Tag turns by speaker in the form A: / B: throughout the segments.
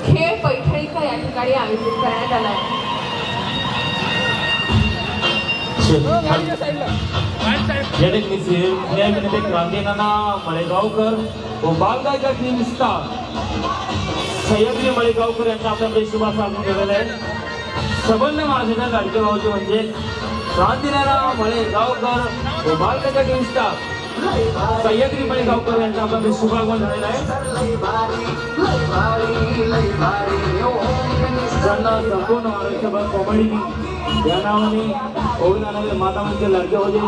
A: खेळ पैठणीचा या ठिकाणी आयोजित करण्यात आला आहे.
B: क्रांतीनाना मळेगावकर व बालगायिका टीम स्टार सह्याद्री मळेगावकर यांचा आपल्याकडे शुभास्वागत केलेलं आहे. सबंध महाराजांना लाडके भाऊचे म्हणजे क्रांतीनाना मळेगावकर व बालगायिका टीम स्टार सह्याद्री मळेगावकर यांचा आपल्याकडे शुभागमन झालेला आहे. ज्यांना संपूर्ण महाराष्ट्रभर कॉमेडी या नावाने ओळखणारे मातावांचे लाडके होते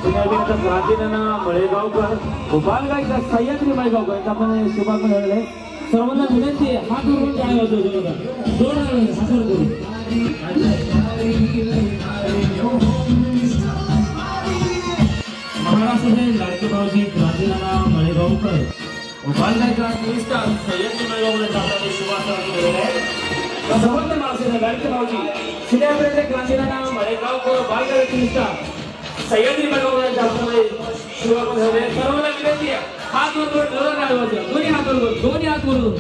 B: पुण्याचा क्रांतीनाना मळेगावकर व बालगायिका सह्याद्री मळेगावकर यांचा आपण शुभागमन झालेला आहे. सर्वांना विनंती आहे हात धरून टाळ्या वाजवू नका. जोरदार सासर करू. महाराष्ट्राचे लाडके भाऊजी क्रांतीनाना मळेगावकर व बालगायिका सह्याद्री मळेगावकर यांचा आपल्याकडे शुभास्वागत केलेलं आहे. सबंध महाराष्ट्राचे लाडके भाऊजी सिनेप्रेचे क्रांतीनाना मळेगावकर बालगायिका सह्याद्री मळेगावकर यांचा आपल्याकडे शुभागमन झालेलं आहे. सर्वांना विनंती आहे हात वर जोरदार टाळ्या वाजवा. दोन्ही हात वरून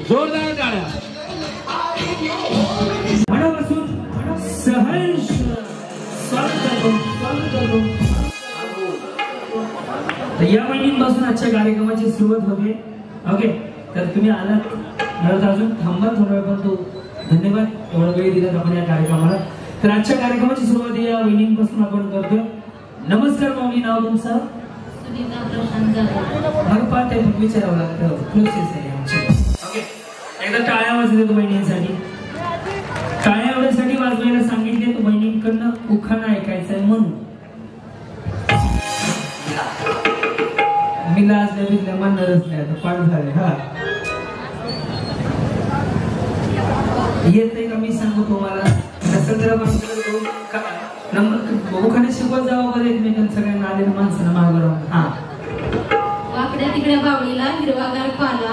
B: जोरदार टाळ्या. मनापासून सहर्ष स्वागत करतो. या महिन्यापासून आजच्या कार्यक्रमाची सुरुवात होते. ओके, तर तुम्ही आलात मला अजून थांबा थोडा वेळ, पण तो धन्यवाद एवढा वेळ दिलात आपण या कार्यक्रमाला. तर आजच्या कार्यक्रमाची सुरुवात या महिन्यापासून आपण करतोय. नमस्कार माऊली, नाव तुमचं? पाहते विचारावं लागतं, प्रोसेस आहे आमची. ओके, एकदा टाळ्या वाजले तो बहिणींसाठी. टाळ्या एवढ्यासाठी वाजवायला सांगितले तो बहिणींकडनं उखाणा ऐकायचा आहे म्हणून. मी लाजल्या बिजल्या म्हणणारच नाही, आता पाठ झाले. हा येते का मी सांगू तुम्हाला? उखाणे शिकवत जावं बरं एकमेकांना, सगळ्यांना आलेल्या माणसांना मागं राहून. हा,
C: वाकड्या तिकड्या बावळीला हिरवागार पाला.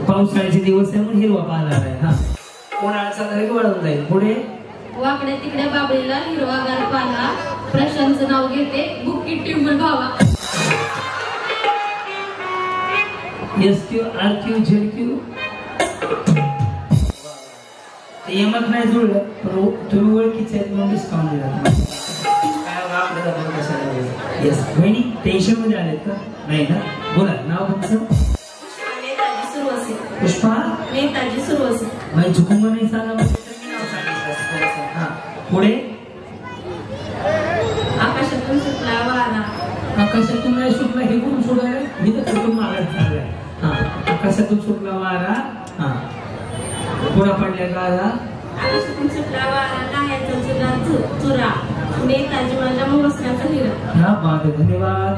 B: पावसाळ्याचे दिवस आहे म्हणून हिरवा पाला आहे. हा, उन्हाळ्याचा तरी वळून जाईल. पुढे
C: वाकड्या तिकड्या बावळीला हिरवागार पाला. प्रशांतचं नाव घेते बुक्की टिंबल भावा.
B: SQ RQ ZQ यमत नाही जुळलं, पण तुम्ही ओळखीचे आहेत म्हणून डिस्काउंट दिला. येस बहिणी, टेन्शन मध्ये आलेत का? नाही ना? बोला, नाव तुमचं? पुष्पा
C: नेताजी सुरवसे.
B: माझी चुकून नाही सांगा, नाव सांगितलं. हा, पुढे
C: आकाशातून सुटला वारा.
B: आकाशातून नाही सुटला हे कोण सोडायला? मी तर कुठून मागत चाललाय. हा, आकाशातून सुटला वारा. हा, पुढा पडल्या गारा.
C: आकाशातून सुटला वारा, लाह्याचा जुना चुरा. नेताजी माझ्या मोसण्याचा हिरा.
B: हा, बात धन्यवाद.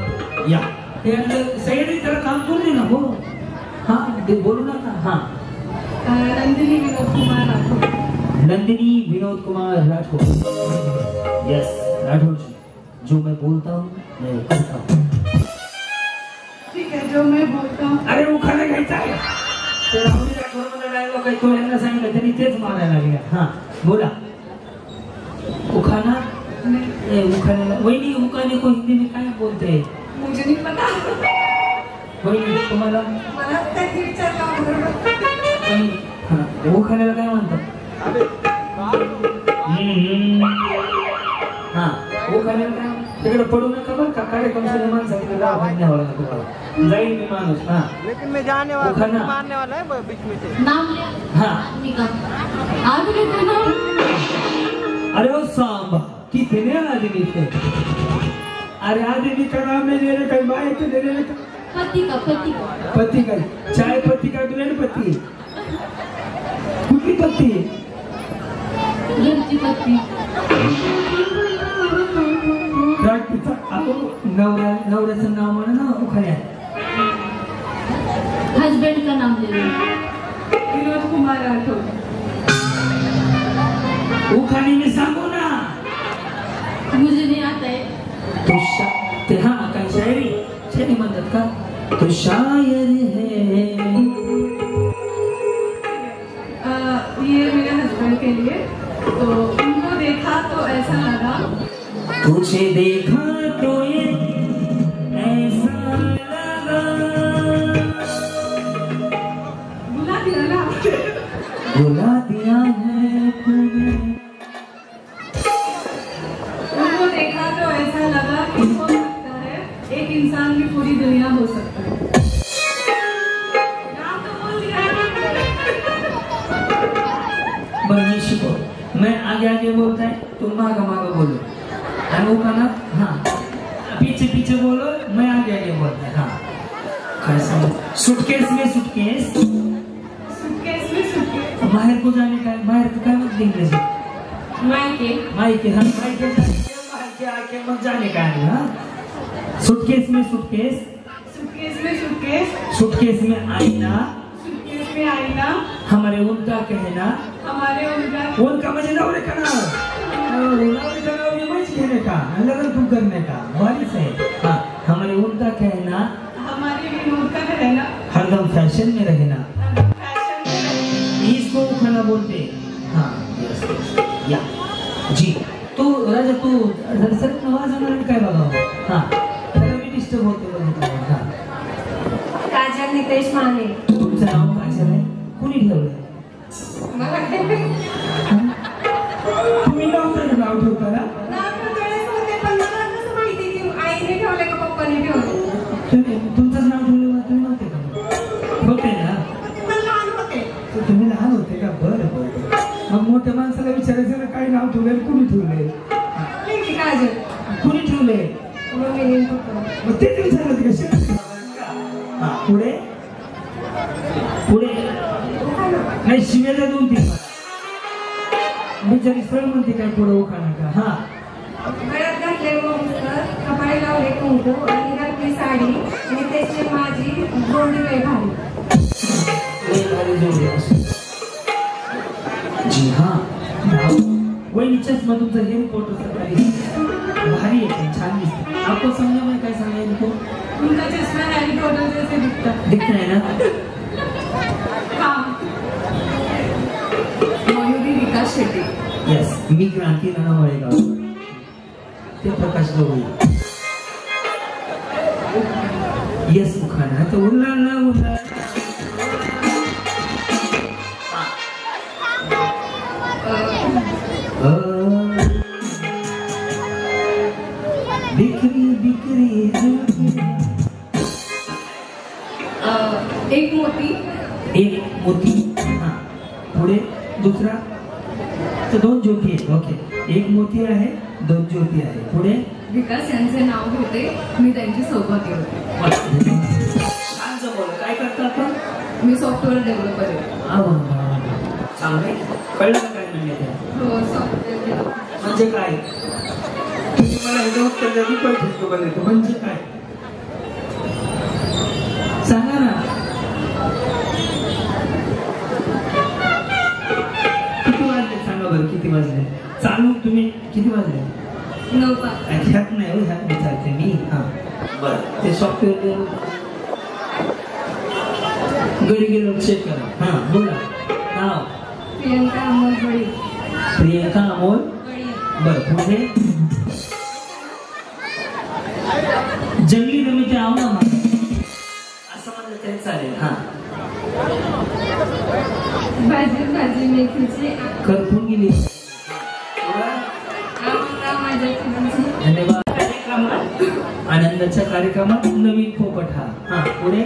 B: या सह्याद्री त्याला काम करू दे ना. हो, हा, ते बोलू नका. हा,
C: नंदिनी विनोद कुमार राठोड.
B: नंदिनी विनोद कुमार राठोड. यस, राठोड जी, जो मैं बोलता हूँ मैं करता हूँ.
C: ठीक है, जो मैं बोलता हूँ.
B: अरे उखाणा घ्यायचा आहे. ते राहुल राठोडमध्ये डायलॉग आहे, तो यांना सांगितलं त्यांनी तेच मारायला लागले. हा, बोला. उखाणा उखाण्याला वहिनी, उखाणे को हिंदी में काय बोलते हैं?
C: मुझे नहीं पता.
B: वहिनी तुम्हाला?
C: मला त्या टीचर का
B: उखाण्याला काय म्हणतात? हा, उखाण्याला काय? तिकडे पडू नका बरं का, कार्यक्रम सुद्धा माणसाकडे न्यावं लागतं तुम्हाला. जाईल मी माणूस. हा,
D: लेकिन मैं जाने वाला हूं, मारने वाला है बीच में से.
C: नाम लिया.
B: हाँ,
C: आदमी का नाम.
B: अरे वो सांबा कितने आदमी थे? अरे आदमी का नाम नहीं ले रहे, कहीं माए तो ले रहे.
C: पति का
B: पति का चाय पत्ती का दुल्हन पत्ती कुठली पत्ती?
C: घरची पत्ती.
B: नवऱ्याचं नाव म्हणा ना उखाण्यात.
C: हस्बैंड का नाम ले लो.
A: विनोद कुमार राठोड.
B: उखाणी में सांगू ना.
C: मुझे नहीं आता है.
B: तो हाँ, काय शायरी म्हणतात का? तो शायर है.
A: ये मेरे हस्बैंड के लिए. तो उनको देखा तो ऐसा लगा.
B: तुझे देखा तो ये ऐसा लगा.
A: बुला दिया ना.
B: बुला दिया है तूने।
A: उनको देखा तो ऐसा लगा कि हो सकता है एक इंसान की पूरी दुनिया हो सकता है। नाम तो बोल दिया।
B: बनीश को मैं आगे आगे बोलता है, तुम आगे आगे बोलो। वो का ना, हाँ पीछे पीछे बोलो, मैं आगे आगे बोलता है। हाँ कैसा सूटकेस में सूटकेस,
A: सूटकेस में सूटकेस।
B: बाहर को जाने का है, बाहर को क्या मत इंग्लिश
C: मायके
B: मायके, हाँ मायके जाने का, बाहर के आके मत जाने का है। हाँ सूटकेस में सूटकेस,
A: सूटकेस में सूटकेस।
B: सूटकेस में आईना,
A: सूटकेस में आईना।
B: हमारे उनका कहना,
A: हमारे उनका
B: मजे नवरे का कहने का, लगन तुम करने का बारिश है। हाँ हमारे उनका कहना,
A: हमारे विनोद का कहना,
B: हरदम फैशन में रहना,
A: फैशन में रहना।
B: इसको खाना बोलते। हाँ यस या जी। तो राजा तू सर आवाज आना काय बघावं। हाँ त्याला मी डिस्टर्ब होते बघितलं। हाँ
C: काजल नितेश माने.
B: तुमचं नाव काजल आहे, कोणी ठेवलं? तुम्ही नाव ठेवता ना? तुमचंच नाव ठेवलं, तुम्ही नव्हते का? होते ना? तुम्ही लहान होते का? बरं बरं. मग मोठ्या माणसाला विचारायचं ना काय नाव ठेवलंय, कुणी ठेवलंय? कुणी ठेवलंय? मग तेच विचारलं होते का? पुढे पुढे नाही शिवेला 2-3 बिचारी सरळ म्हणते काय पुढे उखाणा का? हा
C: गळ्यात घातले गोंगसर, कपाळी लावले कुंकू आणि घातली साडी आणि त्याची माझी जोडी लय भारी
B: जोडी असो. जी हाँ वहिनीच्याच मग तुमचं हेअर फोटो भारी आहे, छान दिसते. आपको समजा मैं काय सांगा इनको?
A: उनका चश्मा हैरी पॉटर जैसे
B: दिखता है ना?
A: हाँ. मयुरी विकास शेट्टी.
B: यस मी क्रांती नाना मळेगाव, ते प्रकाश गवळी. यस उखाणा तर उरला ना उरला. बिक्री बिक्री
A: एक मोती.
B: एक मोती. हाँ पुढे दुसरा. तर 2 ज्योती आहेत. ओके एक मोती आहे, 2 ज्योती आहे. पुढे
A: विकास यांचे नाव होते, मी त्यांची सौभाग्य होते.
B: शांत बोल. काय करता आपण?
A: मी सॉफ्टवेअर डेव्हलपर आहे.
B: चांगले कळलं का काय म्हणजे?
A: हो सॉफ्टवेअर.
B: म्हणजे काय? तुम्ही मला हे उत्तर द्या, मी पैसे बघायचं म्हणजे काय सांगा ना. किती वाजले सांगा बरं, किती वाजले? चालू तुम्ही किती वाजले?
A: 9.
B: ह्यात नाही हो, ह्यात विचारते मी. हा बरं ते सॉफ्टवेअर घरी गेलो चेक करा. हा बोला. नाव?
A: प्रियंका अमोल बळी.
B: प्रियंका अमोल बरं. पुढे जंगली रमीचे आव ना असं म्हणलं तरी चालेल. हा
A: भाजी भाजी मेथीची
B: करपून गेली. धन्यवाद. आनंदाच्या कार्यक्रमात नवीन पोपट. हा पुढे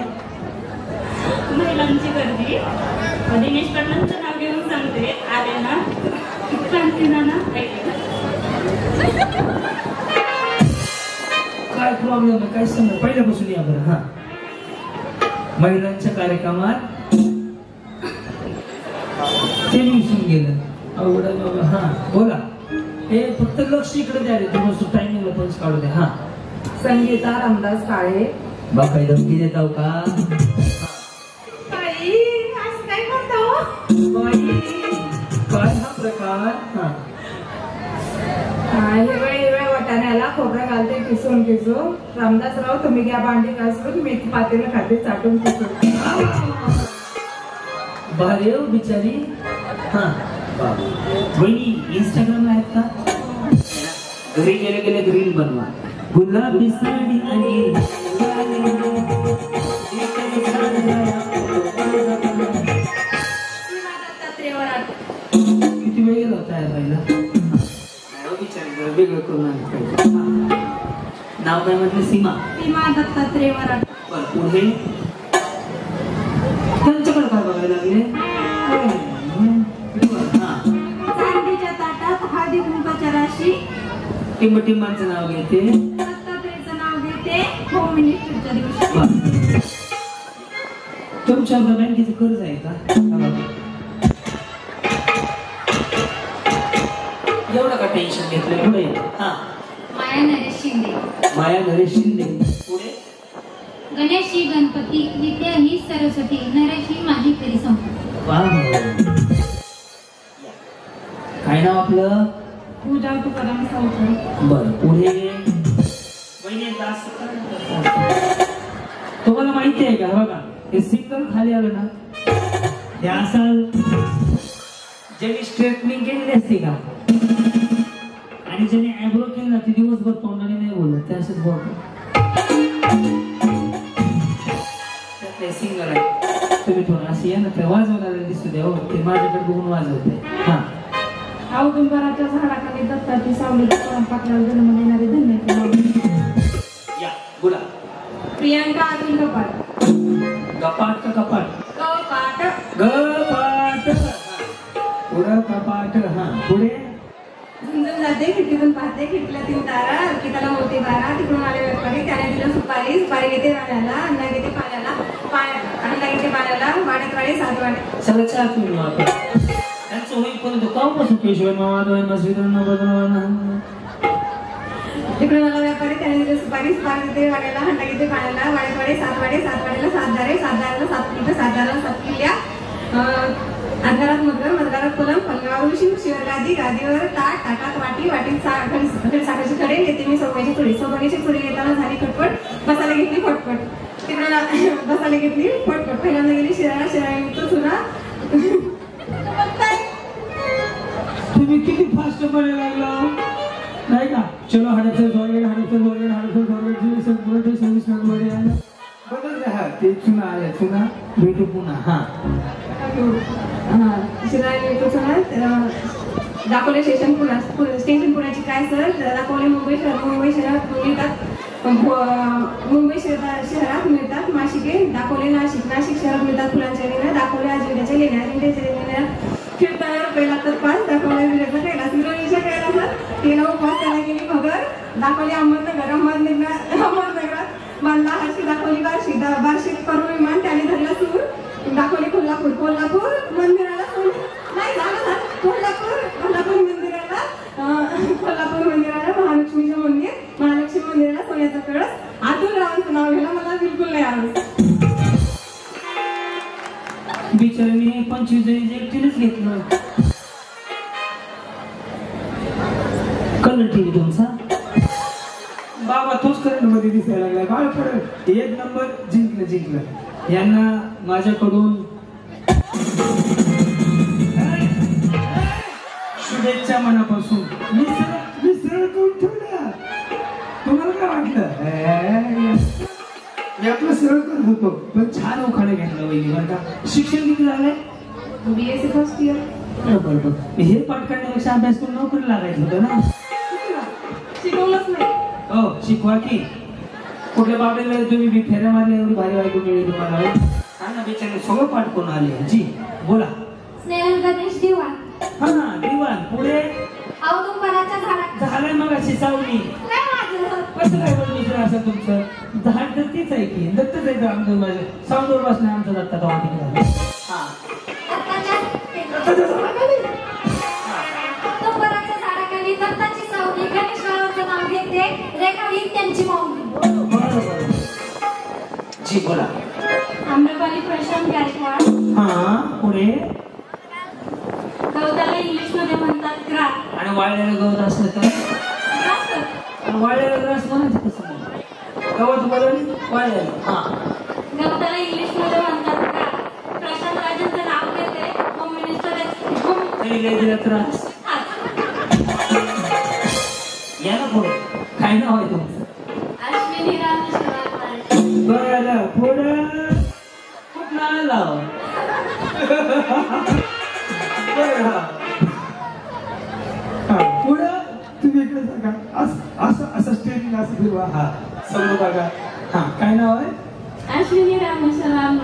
C: महिलांची गर्दी. दिनेश पाटलांचं नाव घेऊन सांगते. आले ना क्रांती नाना.
B: काय प्रॉब्लेम आहे, काय सांगा पहिल्यापासून या बरं. हा महिलांच्या कार्यक्रमात ते विसरून गेलं. अवघड. हा बोला. हे फक्त लक्ष इकडे द्या रे, तुम्ही टायमिंगला पंच काढू द्या. हा
A: संगीता रामदास काळे.
B: बापाई धमकी देताव का?
A: काय करतो
B: काय हा प्रकार?
A: हिरव्या वाटाण्याला खोबरं घालते किसून किसून. रामदासराव तुम्ही घ्या भांडी घासून, मेथी पातेला खाते चाटून किसून.
B: भारी हो बिचारी. हा वहिनी इंस्टाग्रामला आहेत का? घरी गेले गेले रील बनवा. गुलाबी साडी आणि
C: त्रेवराट.
B: किती वेळ गेला होता पहिला विचार वेगळं करून आणलं. नाव काय म्हटलं? सीमा.
C: सीमा दत्तात्रय वराट.
B: बरं पुढे त्यांच्याकडे काय बघायला लागले?
C: चांदीच्या ताटात हळदी कुंकाच्या राशी.
B: टिंबटिंबांचं नाव घेते.
C: दत्तात्रयचं नाव घेते. होम मिनिस्टरच्या दिवशी.
B: तुमच्या बँकेचं कर्ज आहे का? एवढं का टेन्शन घेतलं? पुढे
C: माया नरेश शिंदे.
B: माया नरेश शिंदे. पुढे
C: गणेश ही गणपती, विद्या ही सरस्वती, नरेश ही माझी खरी संपत्ती.
B: काय नाव आपलं?
C: पूजा तुकाराम सावकर.
B: बर पुढे तुम्हाला माहिती आहे का? बघा हे सिंगल खाली आलं ना, हे असाल ज्यांनी स्ट्रेटनिंग केलेली असते का आणि ज्यांनी ॲब्रो केली ना ते दिवसभर तोंडाने नाही बोलत, ते असंच बोलतो. सिंगल आहे. तुम्ही थोडं असं या ना, ते वाजवणारे दिसू द्या. हो ते माझ्याकडे बघून वाजवते. हा
C: औदुंबराच्या झाडाखाली दत्ताची सावली पाकळ्याला जन्म देणारे धन्य.
B: या बोला.
C: प्रियांका अतुल कपाट.
B: गपाट का कपाट?
C: कपाट.
B: गपाट. पुढं कपाट. हा पुढे
C: झुंजून जाते, खिडकीतून पाहते, खिडकीला 3 तारा, अर्पिताला होते 12, तिकडून आले व्यापारी, त्याने दिलं सुपारी, सुपारी घेते राण्याला, अन्ना घेते पाण्याला, अन्ना घेते पाण्याला, वाड्यात वाडे 7 वाडे.
B: सगळं चहा तुम्ही वापर त्यांचं होईपर्यंत कापासून केशव मावा
C: तिकडून आला व्यापारी, त्याने दिलं सुपारी, सुपारी घेते वाड्याला, अन्ना घेते पाण्याला, वाड्यात वाडे 7 वाडे, 7 वाड्याला 7 दारे, 7 दाराला 7 किल्ले, 7 दाराला 7 किल्ल्या, अंधारात मगर, मधगारात कोलम, पलंगावर शिव, शिवर गादी, गादीवर ताट, ताटात वाटी, वाटीत साखरेची कडे, घेते मी सोप्याची चुडी, सोप्याची चुडी घेताना झाली खटपट, बसायला घेतली फटफट. तिकडे बसायला घेतली फटफट. पहिल्यांदा गेली शिराळा, शिराळा चुना.
B: तुम्ही किती फास्ट बोलायला लागला नाही का? चलो हाडाचं जोडले, हाडाचं जोडले, हाडाचं जोडले, संपूर्ण 26 नंबर आला. बदल राहा ते चुना आल्या, चुना भेटू पुन्हा. हा
C: दाखवले स्टेशन पुण्याची काय सर? दाखवले मुंबई शहरात मिळतात मासिके. दाखवले नाशिक शहरात मिळतात फुलांच्या लेण्या. दाखवले अजिंठ्याच्या लेण्या, फिरताना रुपये लागतात 5. दाखवले विरेचा कैलास, विरोधीच्या कैलासात 3 उपवास त्याला गेली भगर. दाखवली अहमदनगरात बांधला हरशी. दाखवली बार्शी करून विमान, त्याने धरला सूर. दाखवली कोल्हापूर मंदिराला नाही झालं. कोल्हापूर मंदिराला महालक्ष्मीचं मंदिर, महालक्ष्मी मंदिराला सोन्याचा कळस. अतुल रावांचं नाव घ्यायला मला बिलकुल नाही आवडत.
B: बिचाराने 25 जणी एकटीनेच घेतलं. कलर टीव्ही तुमचा बाबा तोच करंट मध्ये दिसायला लागला. बाळ पडत 1 नंबर जिंकलं. यांना माझ्याकडून शुभेच्छा मनापासून. मी सरळ करून ठेवला. तुम्हाला काय वाटलं? मी आपलं सरळ करत होतो, पण छान उखाणे घेतलं वहिनी बरं का. शिक्षण किती झालंय?
C: BSc first year.
B: बरोबर. हे पाठ करण्यापेक्षा अभ्यास करून नोकरी लागायचं होतं ना.
C: शिकवलंच नाही.
B: हो शिकवा की. कुठल्या बाबतीला तुम्ही फेऱ्या मारल्या, एवढी भारी बायको मिळेल तुम्हाला. हा ना बिचारे सगळं पाठ करून आले. जी बोला.
C: स्नेहल गणेश दिवाण.
B: हा ना दिवाण. पुढे
C: औदुंबराच्या झाडात
B: झालंय मग अशी सावली.
C: काय माझं
B: कसं काय बरं दुसरं असं तुमचं? झाड तर तीच आहे की दत्तच आहे. आमचं माझं सावलीवर बसणं आमचं दत्ताचा वाटी झालं. हा
C: औदुंबराच्या झाडाखाली दत्ताची सावली, गणेशरावांचं नाव घेते, रेखा ही त्यांची माऊली.
B: जी बोला.
C: आम्रपाली प्रशांत गायकवाड.
B: हा पुढे
C: गवताला इंग्लिश मध्ये म्हणतात ग्रास.
B: आणि वाळलेलं गवत असलं तर वाळलेलं ग्रास म्हणायचं कसं? गवत बोलून वाळलेलं. हा
C: गवताला इंग्लिश मध्ये म्हणतात ग्रास. प्रशांत राजांचं नाव घेते, होम मिनिस्टर
B: दिला त्रास. या ना पुढे काय नाव आहे तुमचं?
C: अश्विनी रामशिवाय.
B: बरं पुढं खूप नाव लाव. फिरवा. हा समोर बघा. हा काय नाव आहे?
C: अश्विनी रामेश्वराम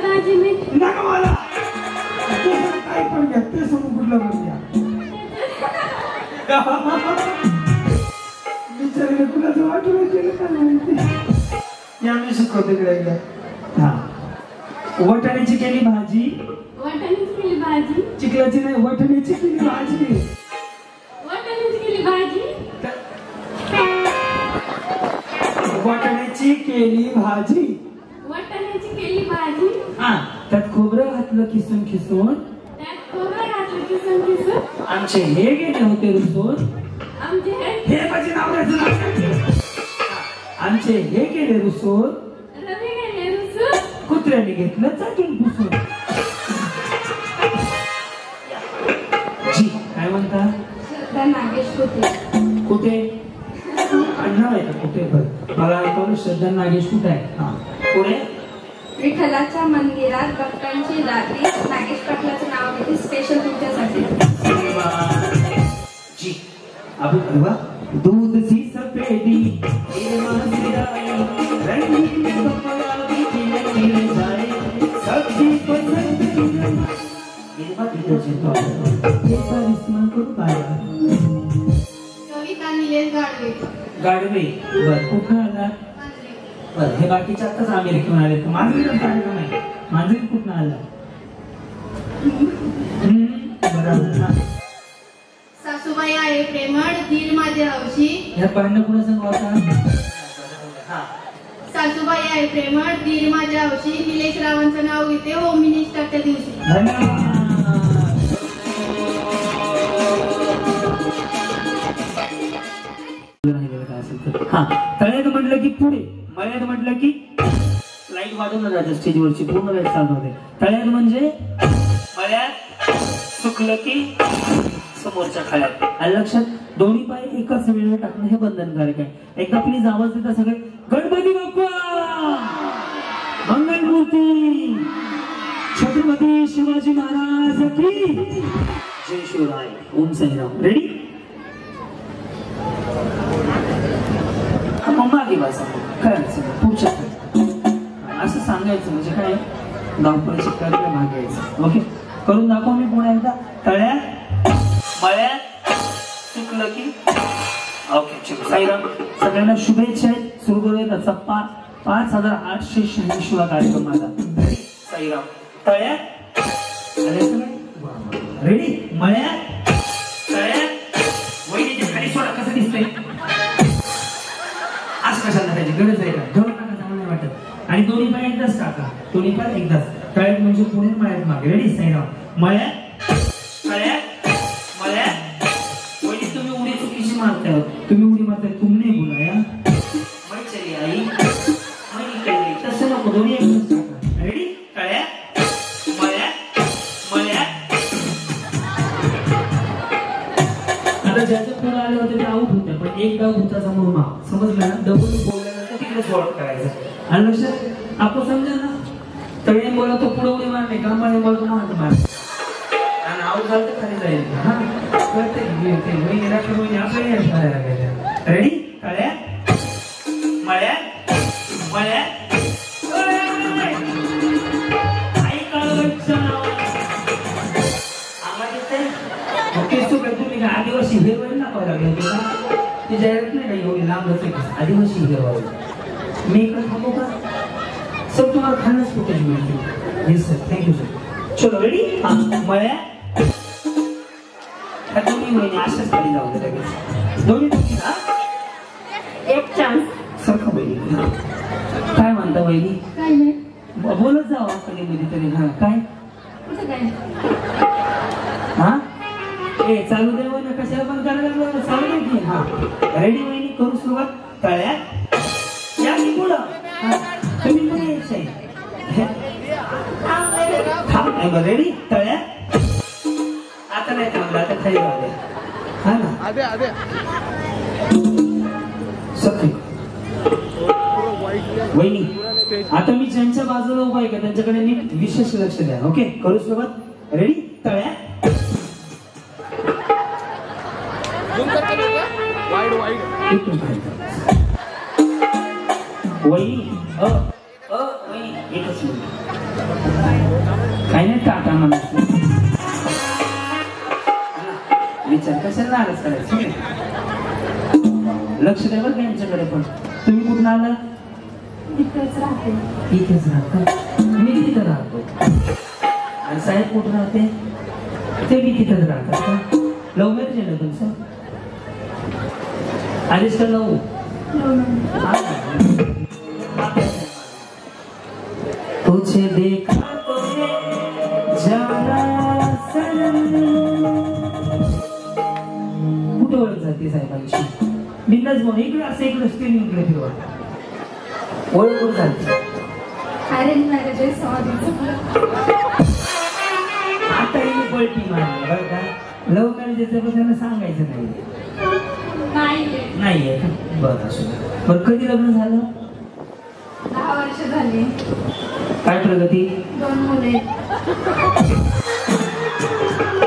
C: बाजी मी
B: नका मला काय पण घ्या ते समोर कुठला पण घ्या. विचारलं कुणाचं वाटलं केलं का नाही या मी शिकवते इकडे. हा वटाण्याची केली भाजी.
C: वाटाण्याची केली भाजी.
B: चिकलाची नाही वटाण्याची केली भाजी.
C: वाटाण्याची केली भाजी.
B: वाटाण्याची केली भाजी.
C: वाटाण्याची केली भाजी.
B: हा त्यात खोबरं घातलं किसून खिसून.
C: त्यात खोबरं घातलं किसून किसून.
B: आमचे हे गेले होते रुसून.
C: आमचे
B: हे माझे नाव आमचे हे गेले रुसून.
C: रवी गेले रुसून.
B: कुत्र्याने घेतलं चाटून पुसून. जी काय म्हणता?
C: श्रद्धा नागेश कुठे?
B: कुठे आणणार आहे का कुठे? मला ऐकवलं श्रद्धा नागेश कुठे आहे? हा पुढे
C: विठ्ठलाच्या मंदिरात भक्तांची रात्री नागेश पाटलाचं नाव घेते स्पेशल तुमच्यासाठी.
B: जी अबू अरवा दूध सी सफेदी रंगीन कपड़ा खिले जाए सबकी पसंद ये बात चिंता ये करिश्मा को पाया.
C: कविता निलेश गाडवे.
B: गाडवे बर कुठं आला? बर हे बाकीचे आताच अमेरिकेहून आले. मांजरी कार्यक्रम आहे. मांजरी कुठं आला? बरोबर.
C: सासूबाई आहे प्रेमळ दीर माझे हौशी.
B: या भांडण कुणा संग होता?
C: सासूबाई आहे प्रेमळ दीर माझे हौशी. निलेश रावांचं नाव घेते होम मिनिस्टरच्या दिवशी.
B: धन्यवाद. हा तळ्यात म्हटलं की पुढे, मळ्यात म्हटलं की लाईट वाढवून राहते स्टेजवरची पूर्ण लाईट चालू होते. तळ्यात म्हणजे मळ्यात, सुकलं की समोरच्या खाल्यात. आणि लक्षात दोन्ही पाय एकाच वेळेवर टाकणं हे बंधनकारक आहे. एकदा प्लीज आवाज देता सगळे गणपती बाप्पा मंगलमूर्ती छत्रपती शिवाजी महाराज की जय शिवराय. ओम साईराम. रेडी? मागे बसा. करायचं पुढच्या असं सांगायचं म्हणजे काय धावपळीची कार्य मागायचं. ओके करून दाखव मी पुन्हा एकदा. तळ्यात मळ्यात सुकलं की ओके. साईराम सगळ्यांना शुभेच्छा आहेत. सुरू करूया त्याचा 5886 कार्यक्रम माझा. साईराम तळ्यात रेडी मळ्यात तळ्यात वहिनीच्या खाली सोडा. कसं दिसतंय? असं कशाला पाहिजे? गरज आहे का? गरज नका चांगलं नाही वाटत. आणि दोन्ही पाय एकदाच टाका. दोन्ही पाय एकदाच. तळ्यात म्हणजे पुढे मळ्यात मागे. रेडी साईराम मळ्यात तळ्यात मळ्यात. वहिनी तुम्ही उडी चुकीची मारताय. तुम्ही उडी मारताय तुमने बोलाया मैं चली आई मैं निकल गई. तसं नको. दोन्ही एकदाच टाका. रेडी तळ्यात मळ्यात मळ्यात. आता ज्याचं पुढे आले होते ते आऊट होते पण एक गाव भूताचा मुरमा समजला ना. डबल बोलल्यानंतर तिकडे सॉल्ट करायचं. आणि लक्षात आपण समजा ना तळे बोला तो पुढे उडी मारणे कामाने बोलतो मारतो मार आणि आऊट झालं तर खाली जाईल. हा कळते आपल्याला. रेडी तळ्यात मळ्यात मळ्यात. आदिवासी हिरवाई नाकावं लागलं तुला. ती जाहिरात नाही का एवढी लांब होते आदिवासी हिरवाई. मी इकडे थांबू का? सर तुम्हाला खाण्यास फुटेज मिळते. Yes sir thank you sir. चलो रेडी मळ्यात दोन्ही महिने अशाच खाली जाऊ दे लगेच. दोन्ही
C: एक चान्स.
B: सरखा बहिणी. काय म्हणता बहिणी?
C: काय नाही
B: बोलत जावा कधी मध्ये तरी. हा काय हा ए चालू दे ना. कशाला पण करायला लागलं? चालू दे की. हा रेडी वहिनी करू सुरुवात. तळ्यात या की पुढं. तुम्ही पण यायचं आहे. रेडी तळ्यात. आता नाही थांबलं. आता खाली जाऊ दे. हा ना सखी वहिनी आता मी ज्यांच्या बाजूला उभा आहे का त्यांच्याकडे नीट विशेष लक्ष द्या. ओके करू सुरुवात. रेडी तळ्यात
D: वाईड
B: इथून खायचं वही वही एकच मिनिट काही नाही टाटा मला विचार कशाला नाराज करायचं लक्ष द्या बरं यांच्याकडे पण तुम्ही कुठून आला
C: इथेच राहते
B: इथेच राहता मी तिथं राहतो आणि साहेब कुठं राहते ते मी तिथंच राहतात का लव्ह मॅरेज आहे ना तुमचं आधीच तर लव तुझे देखा तो जाना सनम कुठे ओळख जाते साहेबांची बिंदास म्हणून इकडे असं इकडे स्क्रीन इकडे फिरवा ओळख कुठे जाते
C: अरेंज मॅरेज आहे
B: आता मी पलटी मारली बरं का लव्ह मॅरेज त्यांना सांगायचं नाहीये बरं असं बरं कधी लग्न झालं
C: 10 वर्ष झाली
B: काय प्रगती
C: 2 मुले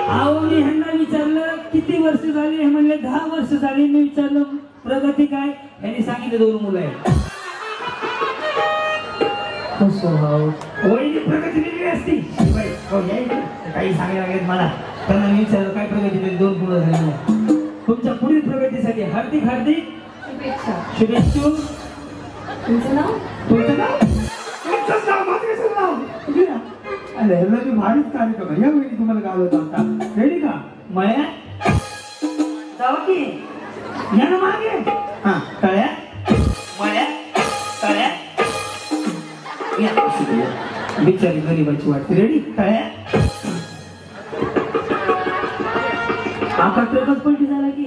B: अहो मी ह्यांना विचारलं किती वर्ष झाली हे म्हणले 10 वर्ष झाली मी विचारलं प्रगती काय यांनी सांगितलं 2 मुलं आहेत वहिनी प्रगती वेगळी असती काही सांगायला लागेल मला त्यांना मी विचारलं काय प्रगती 2 मुलं झाली तुमच्या पुढील प्रगतीसाठी हार्दिक हार्दिक शुभेच्छा
C: तुमचं नाव
B: तुमचं नाव तुमचंच नाव माझं नाव अरे लगे भारीच कार्यक्रम या वेळी तुम्हाला गावत आता रेडी का मळ्या जावा की या ना मागे हा तळ्या मळ्या तळ्या या बिचारी गरीबाची वाटते रेडी तळ्या आता पेपर पलटी झाला की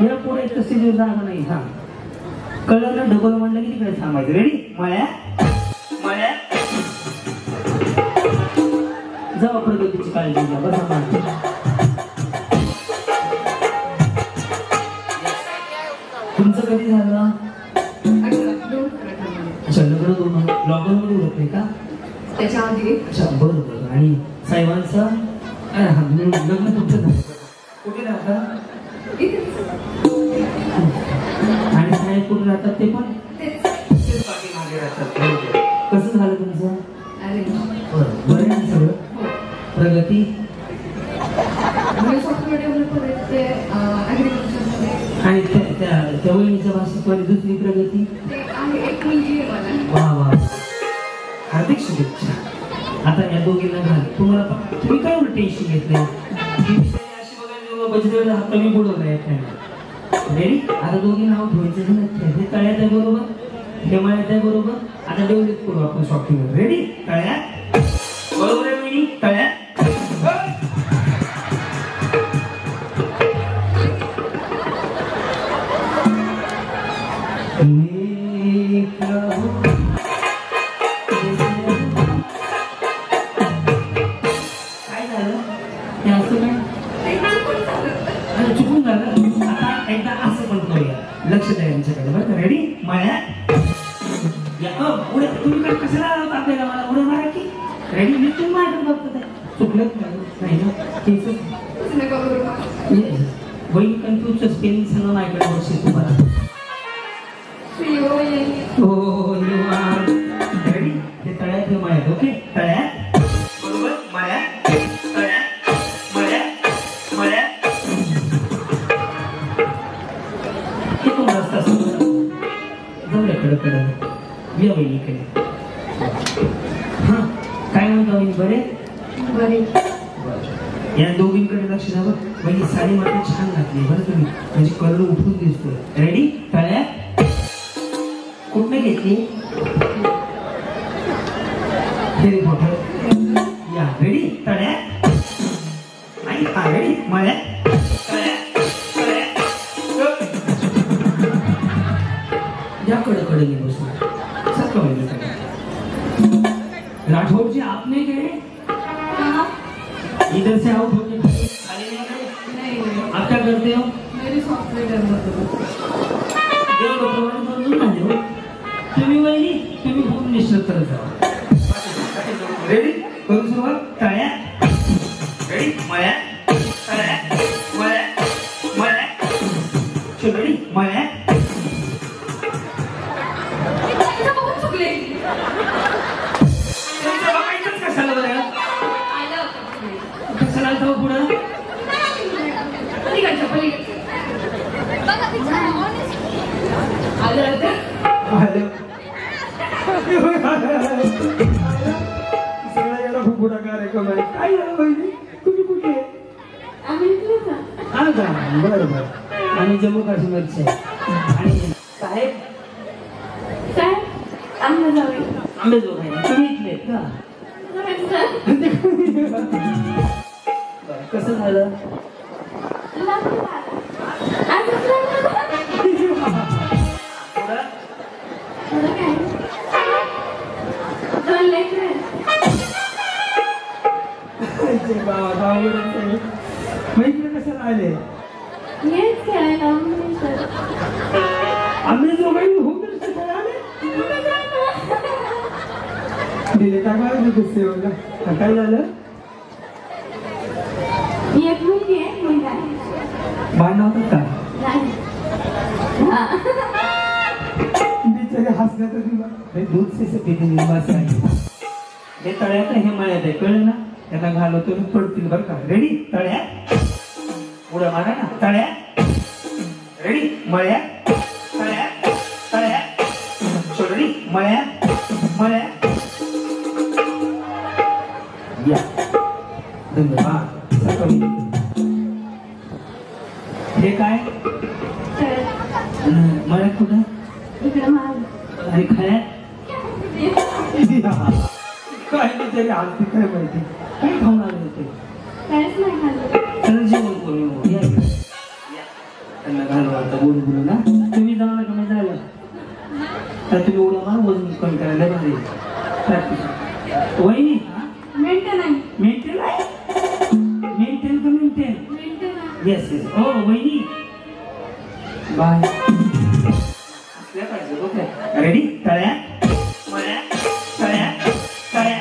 B: या पुढे तशी जागा नाही हा कळलं डबल म्हणलं की तिकडे थांबायचं रेडी मळ्या मळ्या जावा प्रगतीची काळजी घ्या बरं तुमचं कधी झालं अच्छा लग्न लॉकडाऊन मध्ये उरत नाही का
C: त्याच्या आधी
B: अच्छा बरोबर आणि साहेबांचं लग्न तुमचं झालं कुठे राहता आणि साहेब कुठे राहतात ते पण मागे राहतात कसं झालं तुमचं बरं आहे सगळं प्रगती आणि त्या वहिनीच्या भाषेत दुसरी प्रगती वा वा हार्दिक शुभेच्छा आता या दोघींना घाल तुम्हाला तुम्ही काय एवढं टेन्शन घेतलंय बजेट हात कमी बुडवलाय रेडी आता दोघी नाव ठेवायचं हे तळ्यात आहे बरोबर हे मळ्यात आहे बरोबर आता डेव्हलप करू आपण शॉपिंग रेडी तळ्यात बरोबर आहे मी तळ्यात काय झालं ते असं काय चुकून झालं आता एकदा असं पण करूया लक्ष द्या यांच्याकडे बरं का रेडी माया पुढे तुम्ही काय कशाला आपल्याला मला उड्या मारा की रेडी मी तुम्ही माझ्या बघतो चुकलंच नाही ना वही कन्फ्युज स्पेलिंग सगळं माझ्याकडे बक्षीस तुम्हाला हो रेडी ते तळ्यात हे मायात ओके तळ्यात बरोबर माया तळ्यात माया माया किती रस्ता जाऊया कडकडे या वहिनीकडे हा काय म्हणता वहिनी बरे
C: बरे
B: या दोघींकडे लक्ष द्यावं वहिनी साडी मात्र छान घातली बरं तुम्ही म्हणजे कलर उठून दिसतोय रेडी तळ्यात कुठनं घेतली हे मोठं या रेडी तळ्यात आणि हा रेडी मळ्यात तळ्यात या कडे बसून सबका वही राठौर जी आपने गए इधर से आउट होके नहीं आप क्या करते हो
A: मेरी सॉफ्टवेयर
B: तुम्ही वहिनी तुम्ही खूप निश्चित करत जा रेडी करू सुरुवात तळ्या रेडी मळ्या तळ्या मळ्या मळ्या रेडी मळ्या
C: चुकले
B: कशाला बरं कशाला आलं पुढं
C: पलीकडच्या पलीकडच्या आलं
B: सगळा याला फुफुडा कार्यक्रम आहे काय झालं बहिणी तुम्ही कुठे हा का बरं बरं आणि जम्मू काश्मीरचे आणि साहेब आंबेजोगाई तुम्ही इथले का कसं झालं मैत्री कशाला आले आंबेजोगाई होम दिले काय काय सेवला काय झालं भांडण होतं का बिचारे हसण्यात दूध से निर्मास आहे हे तळ्यात हे मळ्यात आहे कळलं ना त्यांना घालवतो पडतील बरं का रेडी तळ्या उड्या मारा ना तळ्या रेडी मळ्या तळ्या तळ्या रेडी मळ्या मळ्या या धन्यवाद सकाळी हे काय मळ्यात कुठं आणि खळ्यात काय नाही तरी आलती काय माहिती काय खाऊन आले होते जेवण करून या त्यांना घालवा बोलू बोलू ना तुम्ही जाऊ नका मी झालं तर तुम्ही उड्या मार वजन कमी करायला भारी प्रॅक्टिस वहिनी मेंटेन मेंटेन का मेंटेन येस येस हो वहिनी बाय असल्या पाहिजे ओके रेडी तळ्या मळ्या तळ्या तळ्या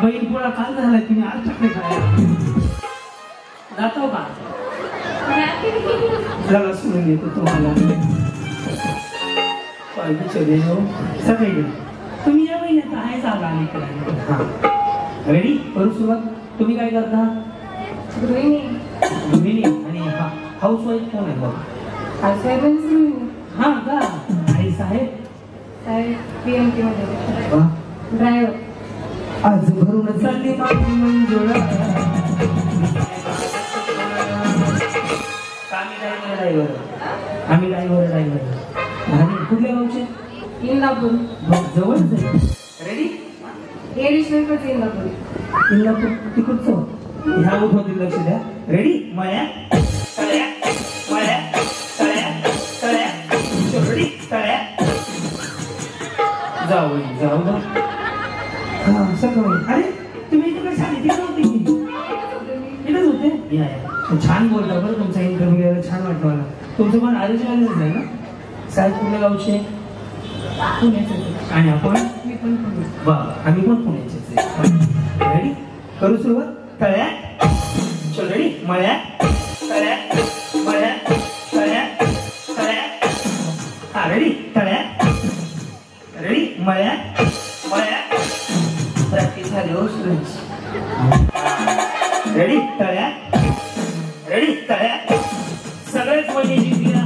B: बहीण पोळा काल झालाय तुम्ही आज चकले खाया जातो का जरा सोडून येतो तुम्हाला सगळे तुम्ही या महिन्यात आहे जागा आणि करायला रेडी करू सुरुवात तुम्ही काय करता गृहिणी आणि हाऊस वाईफ कोण आहे हा का आणि साहेब
C: PMT मध्ये ड्रायव्हर
B: आज भरून चालली माझी मंजुळा आम्ही ड्रायव्हर आणि कुठल्या गावचे
C: इंदापूर
B: जवळच आहे रेडी इंदापूर तिकडचं ह्या उठवतील लक्ष द्या रेडी मळ्या तळ्या मळ्या तळ्या तळ्या रेडी तळ्या जाऊ जाऊ ना हा सगळं अरे तुम्ही इकडे सांगितलं नव्हती इथेच होते या छान बोलता बरं तुमचा इंटरव्ह्यू घ्यायला छान वाटतं मला तुमचं पण आरेंजमेंटच आहे ना साहेब कुठल्या गावचे पुण्याचे आणि आपण मी पण वा आम्ही पण पुण्याचेच रेडी करू सुरुवात तळ्या चल रेडी मळ्या तळ्या मळ्या तळ्या तळ्या हा रेडी तळ्या रेडी मळ्या मळ्या प्रॅक्टिस झाली हो स्टुडंट्स रेडी तळ्या रेडी तळ्या सगळेच मजेची क्रिया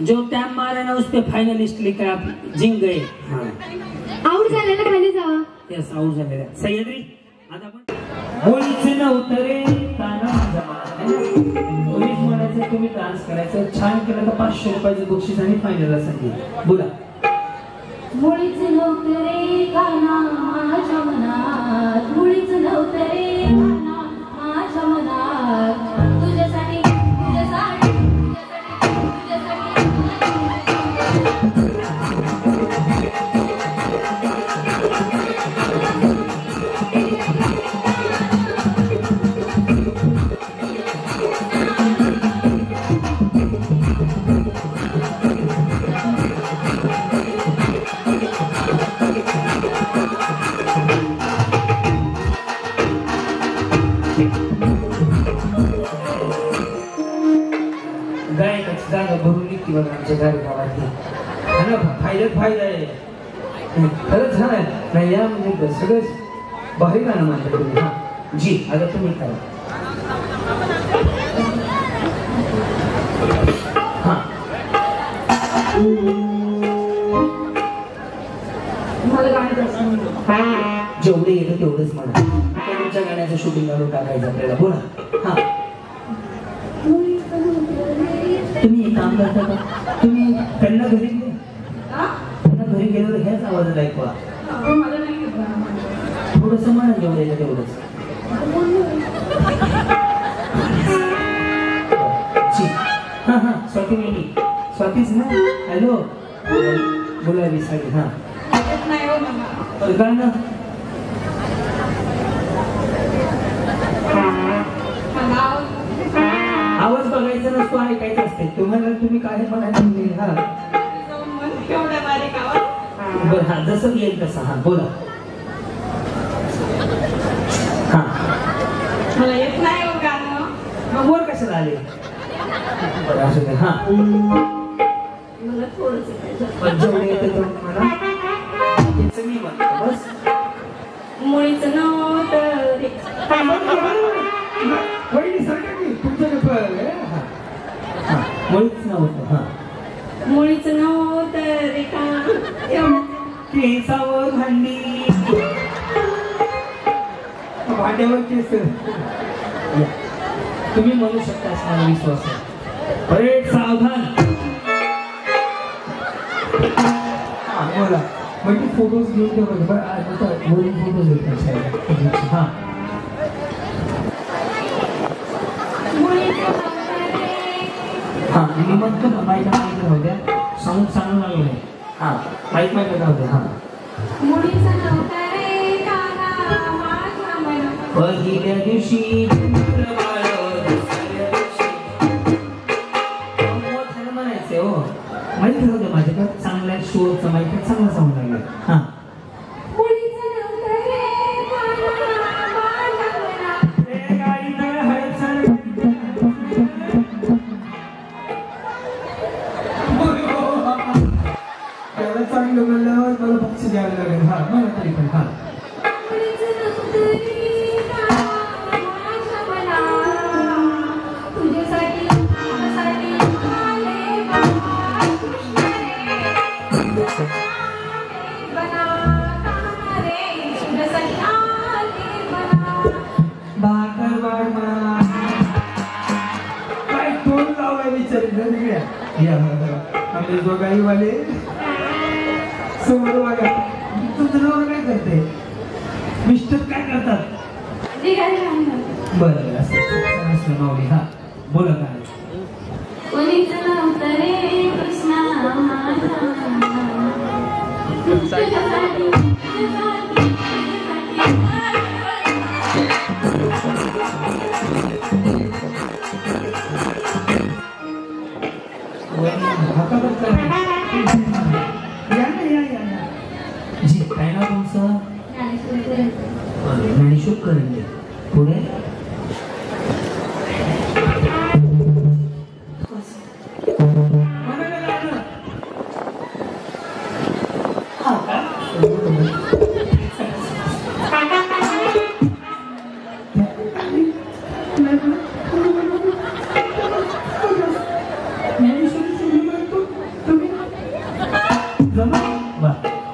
B: जो टैम मारे ना उस पे फाइनलिस्ट लिखा आप जिंक गए
C: आउट झालेला खाली जावा
B: यस आउट झालेला सह्याद्री आता आपण बोलीचे नव्हतं रे काना पोलीस म्हणायचं तुम्ही डान्स करायचं छान केलं तर 500 रुपयाचं बक्षीस आणि फायनलला सांगितलं बोला
C: मुळीच नव्हतं रे काना माझ्या मनात मुळीच नव्हतं रे काना माझ्या मनात तुझ्यासाठी तुझ्यासाठी
E: गायकाची जागा भरून निघते बघा आमच्या गायकावाची. फायदा आहे खरंच छान आहे. नाही या म्हणजे सगळंच भारी गाणं म्हणता तुम्ही. हा जी आता तुम्ही करा. हा
A: मला गाणं कसं
E: जेवढे येतं तेवढंच म्हणा. तुमच्या गाण्याचं शूटिंग काढून टाकायचं आपल्याला. बोला. हा तुम्ही एक काम करता का? तुम्ही त्यांना घरी गेल्यावर ह्याच आवाजात ऐकवा.
A: मला नाही येत गाणं.
E: थोडस म्हणा जेवढं येतं तेवढंच. हा हा स्वाती मेनी स्वातीच ना. हॅलो गुलाबी साडी. हा
A: नाही हो मला.
E: गाणं आवाज बघायचा नसतो ऐकायचं असते. तुम्ही काय म्हणायचं. हा
A: एवढ्या बारीक आवाज.
E: बरं हा जसं येईल तसं. हा बोला. हा
A: मला येत नाही हो गाणं.
E: मग वर कशाला आले. बरं असं काय. हा
A: मला थोडंसं
E: पण जेवढे येते तेवढं म्हणा. त्याचं मी म्हणतो बस.
A: मुळीच नव्हतं रे.
E: मुळीच नव्हतं. हा
A: मुळीच नव्हतं रे का
E: केसावर भांडी भांड्यावर केस. तुम्ही म्हणू शकता असं मला विश्वास आहे. अरे सावधान. बोला म्हणजे फोटोज घेऊन ठेवा. फोटोज घेतात. हा हा मी म्हणतो ना माईक माईक राहू द्या. सांगून लागलो नाही. हा माईक माईक राहू द्या. हा पहिल्या दिवशी म्हणायचंय हो. माईक राहू द्या माझ्याकडे. चांगल्या शोचा माईक चांगला साऊंड लागला. हा चांगलं म्हणल्यावर मला बक्षीस द्यावं लागेल. हा मला तरी पण. हा काय तोंड लावला विचार. आम्ही दोघाही वाले समोर बघा. तुझं काय करते मिस्टर काय करतात. बरं असं माऊली. हा बोला काय. जी काय ना तुमचं. ज्ञानेश्वर करंडे. पुढे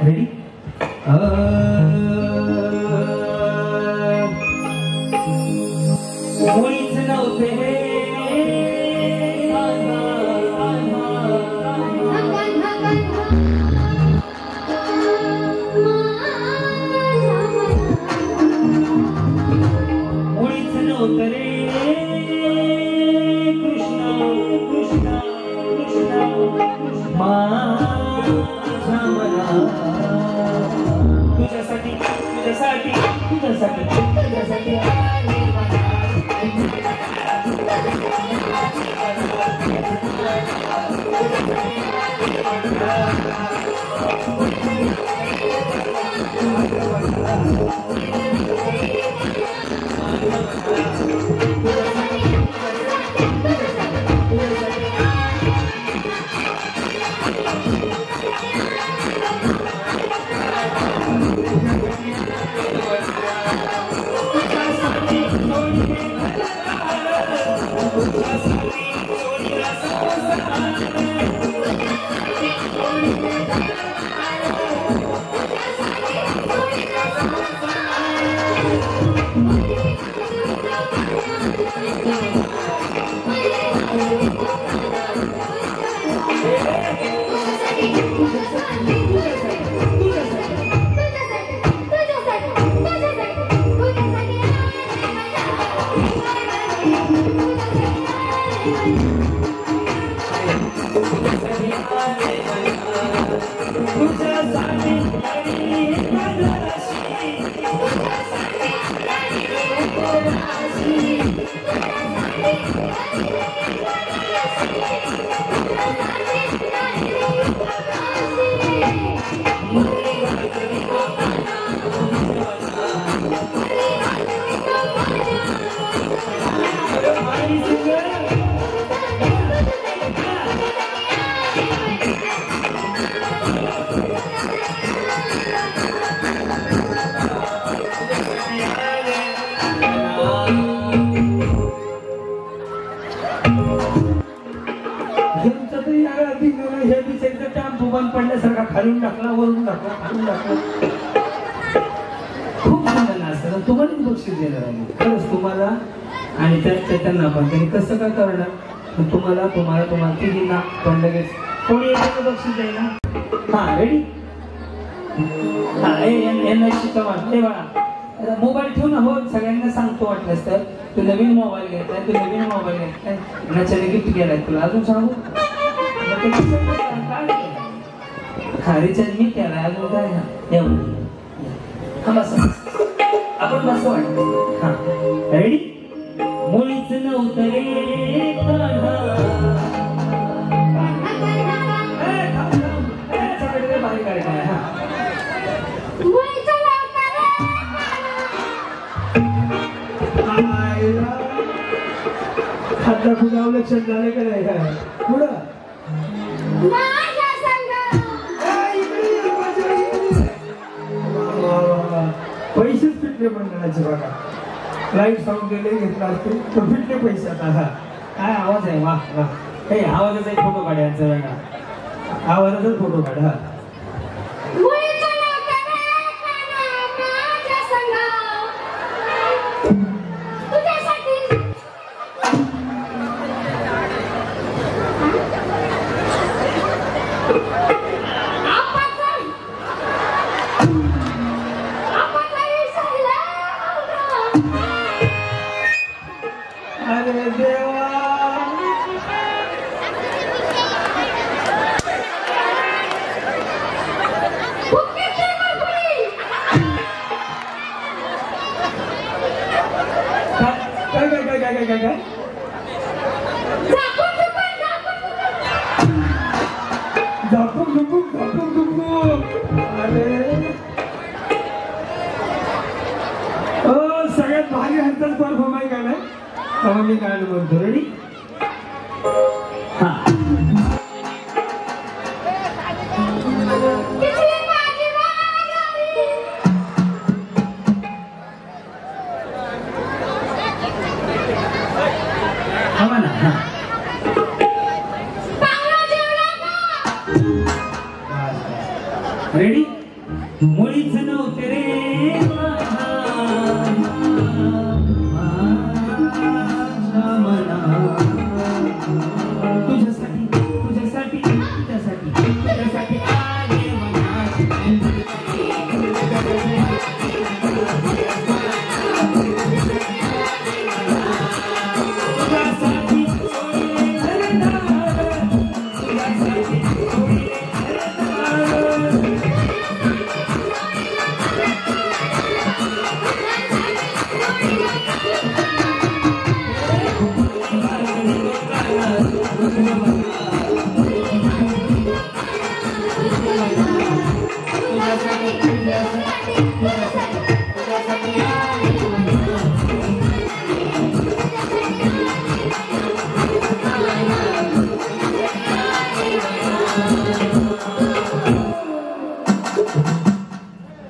E: रेडी. मुळीच नव्हते मुळीच नव्हतं रे कृष्णा कृष्णा कृष्णा माझ्या मना. तुझ्यासाठी तुझ्यासाठी तुझ्यासाठी तुझ्यासाठी पडल्यासारखा खालून टाकला, वरून टाकला, खालून टाकला. खूप सुंदर नाचतात. तुम्हालाच बक्षीस देणार आहे खरंच, तुम्हाला आणि त्यांना पण. त्यांनी कसं काय करणार? तुम्हाला तुम्हाला तुम्हाला तिघींना पण लगेच कोणी एखादं बक्षीस द्यायला. हा रेडी. हा यांना शिकवा. हे बाळा मोबाईल ठेवू ना. हो सगळ्यांना सांगतो वाटलंस तर. तू नवीन मोबाईल घेतलाय, तू नवीन मोबाईल घेतलाय, नाच्याने गिफ्ट केलाय तुला. अजून सांगू हा रिचार्ज मी केलाय अजून काय ना एवढं. हा बस आपण बस वाटत. हा रेडी. मुळीच नव्हतं रे बाहेर काढाय. हा खाता खुदाव लक्षात झालं का नाही काय पुढं पैसेच फिटले मंडळाचे बघा. लाईट साऊंड दिले घेतला असते तर फिटले पैसे. आता हा काय आवाज आहे. वा वा. हे आवाजाचा एक फोटो काढायचा वेगळा. आवाजाचाच फोटो काढा. सगळ्यात भारी हंतच परफॉर्म आहे का नाही. मी काय म्हणतो रेडी. हा हवा ना. हा रेडी. मुळीच नव्हते रे तुझ्यासाठी तुझ्यासाठी तुझ्यासाठी तुझ्यासाठी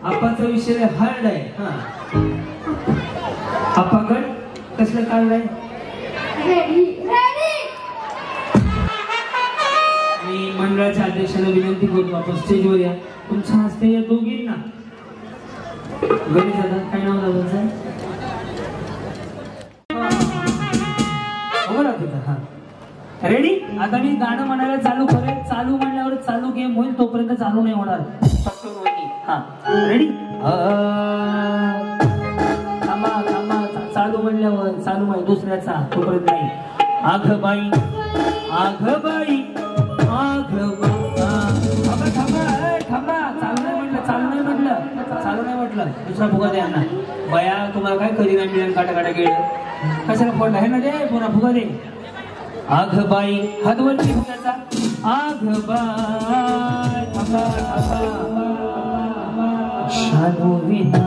E: आपाचा विषय हार्ड आहे. हा आपाकड कसलं कार्ड आहे. मी मंडळाच्या अध्यक्षाला विनंती करतो आपण स्टेजवर या. तुमच्या हस्ते या दोघींना गणेश दादा काय नाव दादाचं हा रेडी. आता मी गाणं म्हणायला चालू करेल. चालू म्हणल्यावर चालू गेम होईल तोपर्यंत चालू नाही होणार. हा रेडी. थांबा थांबा. चालू म्हणल्यावर चालू आहे दुसऱ्याचा तोपर्यंत नाही. आघ बाई आघ बाई आघ थांबा थांबा थांबा. चालू नाही म्हटलं चालू नाही म्हटलं चालू नाही म्हटलं. दुसरा फुगा द्या ना. बया तुम्हाला काय कधी नाही मिळेल काटा काटा गेलं कशाला फोडला आहे ना दे पुन्हा फुगा दे आघ बाई हातवरती फुगाचा आघ बाई शालू विना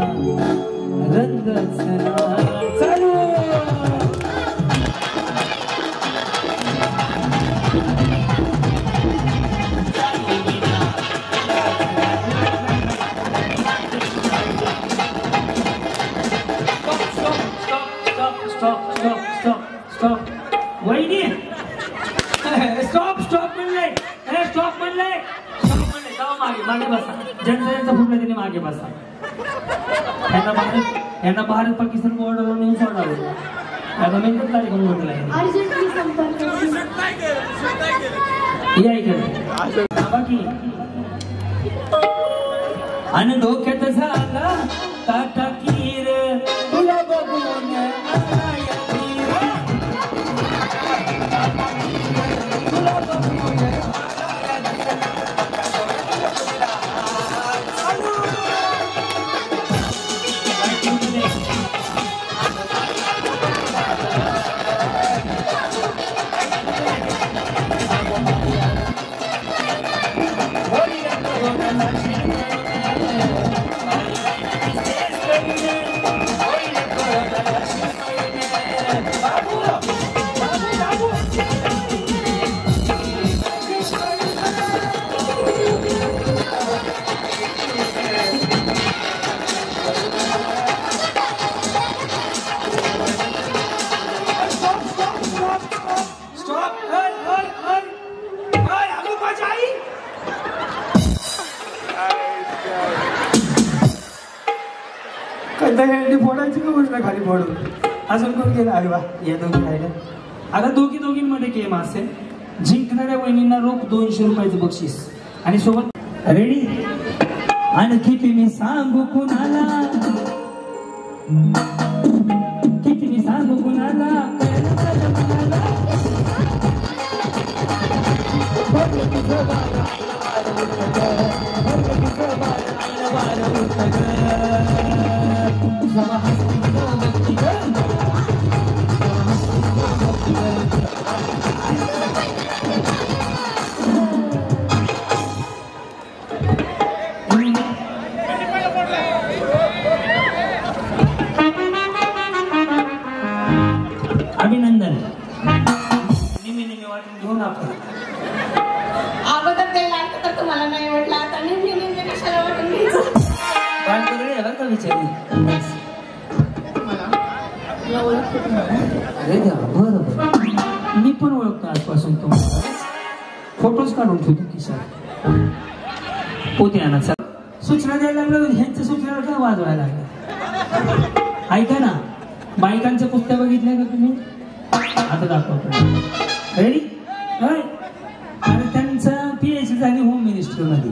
E: रंगच चालू वहिनी स्टॉप म्हणले स्टॉप म्हणले जाऊ मागे बसा ज्यांचा फुटला त्याने मागे बसा यांना भारत पाकिस्तान बॉर्डरवर नेऊन सोडावं आता मेहनत कार्यक्रम म्हटला या इकडे बाकी आणि डोक्यात झाला काटा कीर तुला बघून फोडायची का गोष्ट खाली फोडून अजून कोण गेला अरे वा या दोघी राहिल्या आता दोघींमध्ये गेम असेल जिंकणाऱ्या वहिनींना रोख 200 रुपयाचं बक्षीस आणि सोबत रेडी आणखी तुम्ही सांगू कुणाला किती मी सांगू कुणाला अभिनंदन निम्मी वाटून घेऊन आपण
C: अगोदर ते लागतं तर तुम्हाला नाही वाटलं आता निम्मी कशाला वाटून घ्यायचं
E: का विचारली अरे बरं मी पण ओळखतो आजपासून तुम्हाला फोटोज काढून ठेवतो खिशात पोते आणायचा सूचना द्यायला लागलं ह्यांच्या सूचनेला काय वाजवायला लागलं ऐका ना बायकांचं पुस्तक बघितलंय का तुम्ही आता दाखवतो रेडी आणि त्यांचा PhD झाली होम मिनिस्टर मध्ये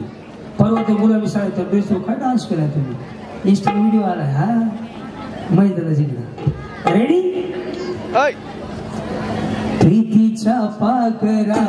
E: परवा ते गुलाबी शाळेत ड्रेस काय डान्स केला तुम्ही इंस्टा व्हिडिओ आलाय हा मैदाना जिल्हा रेडी प्रीतीच्या पाकरा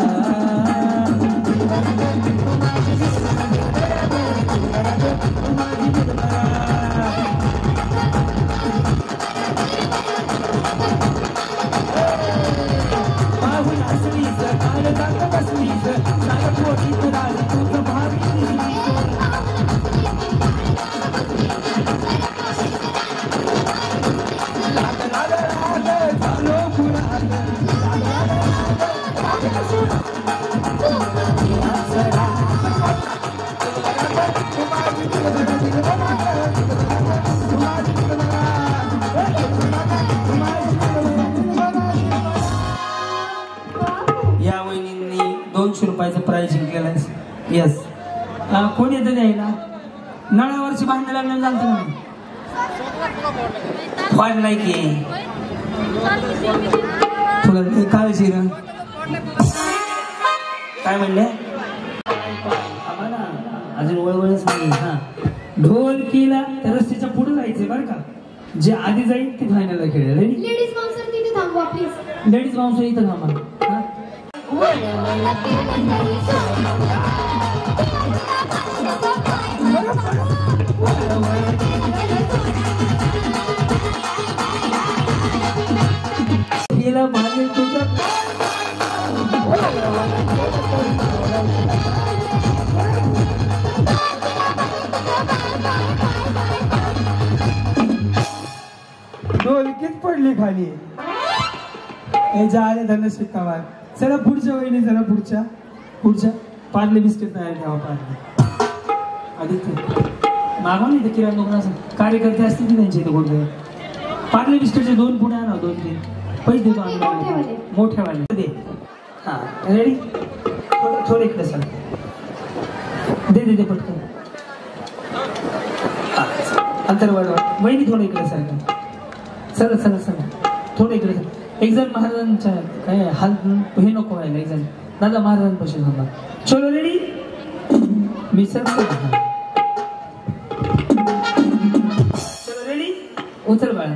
E: या वहिनींनी 200 रुपयाचं प्राइज जिंकलेलं आहे यस कोण येतं द्यायला नळावरची भांडण लागलं चालतं ना वाढलाय की तुला काळजी ना काय म्हणले अजून वळवळच नाही हा ढोलकीला तर रस्त्याच्या पुढे जायचंय बरं का जे आधी जाईल ते फायनलला खेळेल
C: लेडीज बाउन्सर तिथे थांबवा प्लीज
E: लेडीज बाउन्सर इथं थांबा तिला पाणी तुझं
F: ढोलकीच पडली खाली. हे झाले धन शिकावा. चला पुढच्या वहिनी, चला पुढच्या पार्ले बिस्किट नाही ठेवा. पार्ले आदित्य मागवा नाही तर किराणा दुकानाचं कार्यकर्ते असतील की त्यांचे इथे कुठे पार्ले बिस्किटचे 2 पुणे आणा, 2-3 पैसे देतो आम्ही मोठेवाले दे. हा रेडी. थोडं इकडे सर दे पटकन. अंतर वाढवा. वहिनी थोडं इकडे सर चला थोडं इकडे. एक जण महाराजांच्या काय हाल हे नको व्हायला. एक जण दादा महाराजांपाशी थांबा. चलो रेडी. मी सर चलो रेडी. उचल बाळा.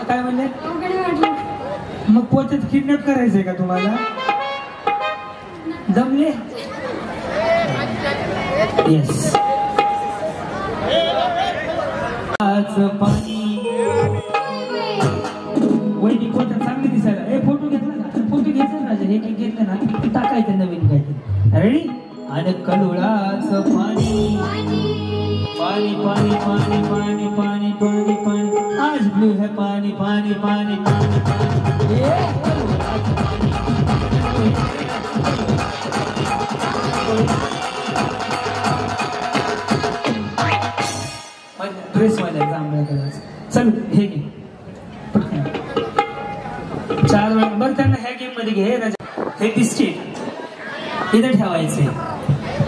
F: काय म्हणले मग पोत्यात किडनॅप करायचंय का तुम्हाला? जमले? येस. पाणी वहिनी पोत्यात चांगली दिसायला. फोटो घेतला का? फोटो घ्यायचा राजा. हे घेतलं ना टाकायचं नवीन काहीतरी. रेडी. आणि कडुळाचं पाणी पाणी पाणी पाणी पाणी पाणी पाणी पाणी आज ब्लू है पाणी पाणी पाणी पाणी ड्रेस वाल्या जांभळ्या कलरचा. चल हे घे 4 वेळा. बरं त्यांना ह्या गेम मध्ये घे राजा. हे बिस्किट इथे ठेवायचे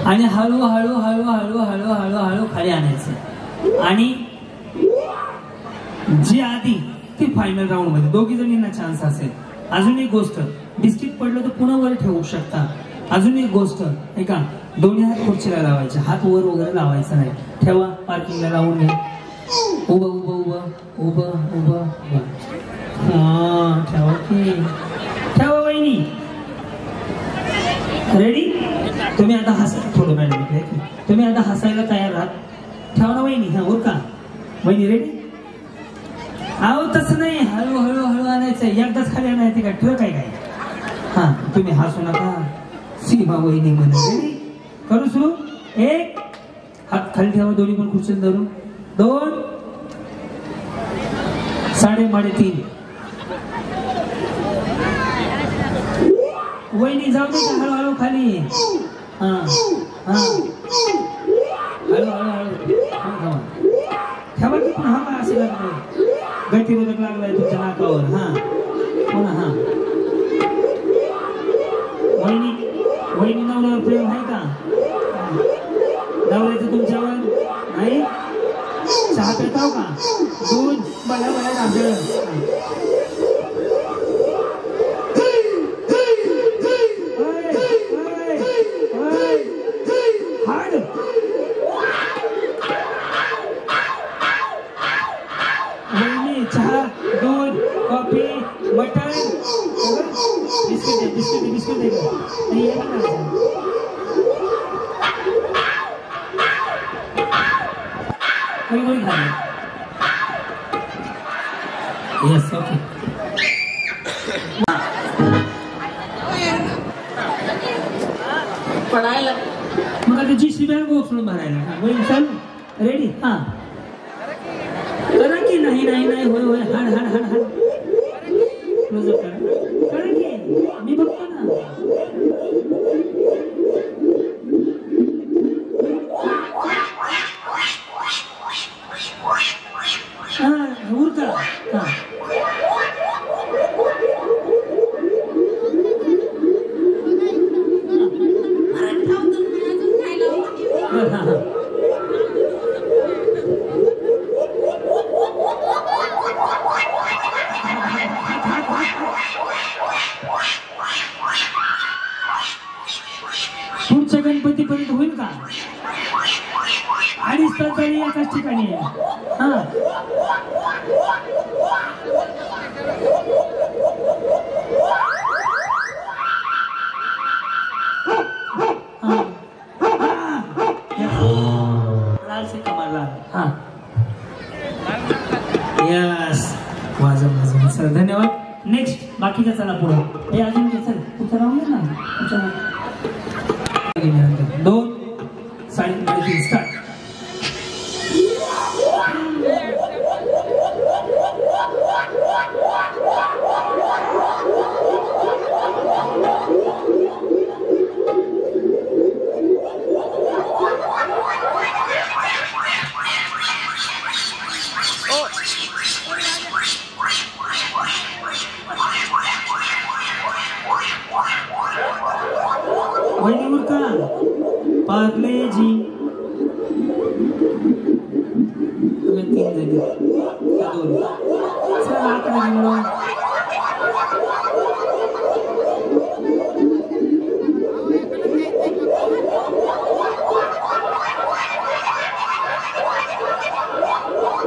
F: आणि हळूहळू हळूहळू हळूहळू हळू खाली आणायचे. आणि जी आधी ती फायनल राऊंड मध्ये 2 जणींना चान्स असेल. अजून एक गोष्ट, बिस्किट पडलं तर पुन्हा वर ठेवू शकता. अजून एक गोष्ट ऐका, दोन्ही हात खुर्चीला लावायचे. हात वर वगैरे लावायचं नाही. ठेवा पार्किंगला लावून घ्या. उभं उभं उभं उभं उभं उभं. हा ठेवा की ठेवा वहिनी. रेडी. तुम्ही आता हसा. थोडं मॅडम तुम्ही आता हसायला तयार आहात. ठेवा ना वहिनी. हा वर का वहिनी रेडी. अहो तसं नाही, हळूहळू हळू आणायचं. एकदाच खाली आणायचं का? ठेव काय काय. हा तुम्ही हसू नका. सीमा वहिनी म्हणा. रेडी. करू सुरू. 1 हात खाली ठेवा. दोन्ही पण खुर्चीत धरून. 2 3.5 वहिनी जाऊ दे. हळूहळू खाली. हा हा हळू हळू हळू ठेवा की. पुन्हा का असे लागले? गतिरोधक लागलाय तुमच्या नाकावर. हा पुन्हा. हा वहिनी नवऱ्यावर प्रेम आहे का? नवऱ्याचं तुमच्यावर नाही? चहा पिताव का? दूध बघा राहतं. चहा, दूध, coffee, mutton, biscuit yes okay.
A: पडायला
E: मग आता जी बॅग उचलून भरायला. चालू रेडी. हा करा की. नाही नाही नाही होय होय. हाड हाड हाड हाड क्लोजअप करा की. मी बघतो ना. हा उरका. हा पुढच्या गणपतीपर्यंत होईल का?
F: तास झाली एकाच ठिकाणी आहे. हा लाल से कमाल. हा यस वाजव सर धन्यवाद. नेक्स्ट बाकीचा चला पुढे. हे अजून चल तुझं राहून ना तुमच्या 2 3 स्टार्ट. पार्ले जी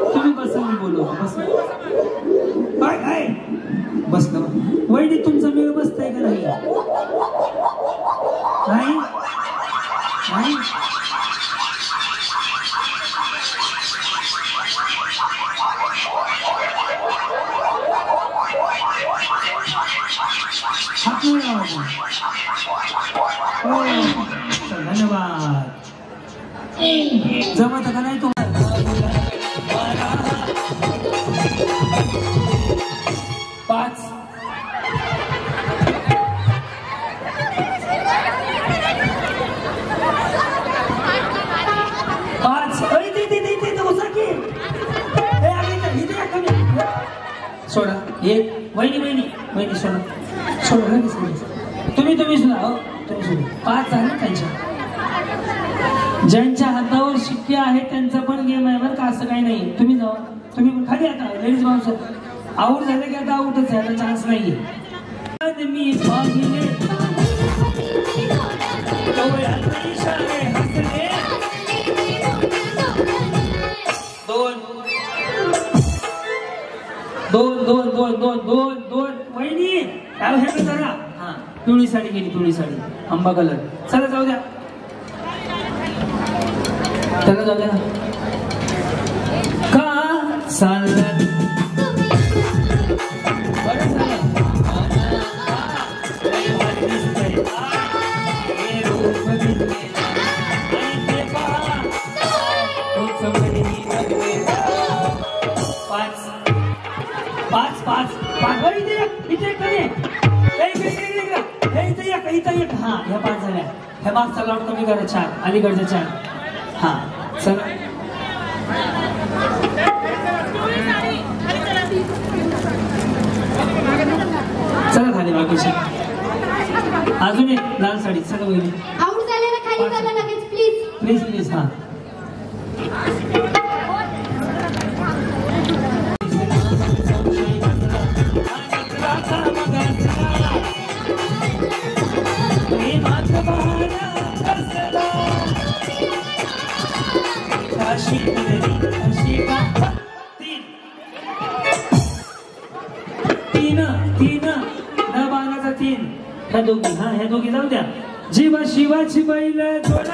F: तुम्ही बसा मी बोलू बस बस ना वैदी तुमचा वेळ बसताय का नाही. धन्यवाद. जमत का नाही तुम्हाला. 5 सोडा. एक वहिनी सोडा तुम्ही सुद्धा हो तुम्ही सुद्धा. 5 झाले त्यांच्या. ज्यांच्या हातावर शिक्के आहेत त्यांचा पण गेम आहे बरं का. असं काही नाही. तुम्ही जावा तुम्ही पण खाली. आता लेडीज माणसं आऊट झाले की आता आऊटच आहे. आता चान्स नाहीये. मी पाहिले 2 वहिनी हे जरा. हा पिवळी साडी गेली. पिवळी साडी आंबा कलर. चला जाऊ द्या. चला जाऊ द्या. का चाललं हा ह्या 5 झाल्या. ह्या मागचा लॉट कमी करा. 4 अलीकडच्या 4. हा चला चला खाली बाकीची अजून एक लाल साडी. चला वहिनी
C: आऊट झालेला खाली चला लगेच प्लीज
F: प्लीज. हा ह्या दोघी. हा ह्या दोघी जाऊ द्या. जीवा शिवाची बैल जोडा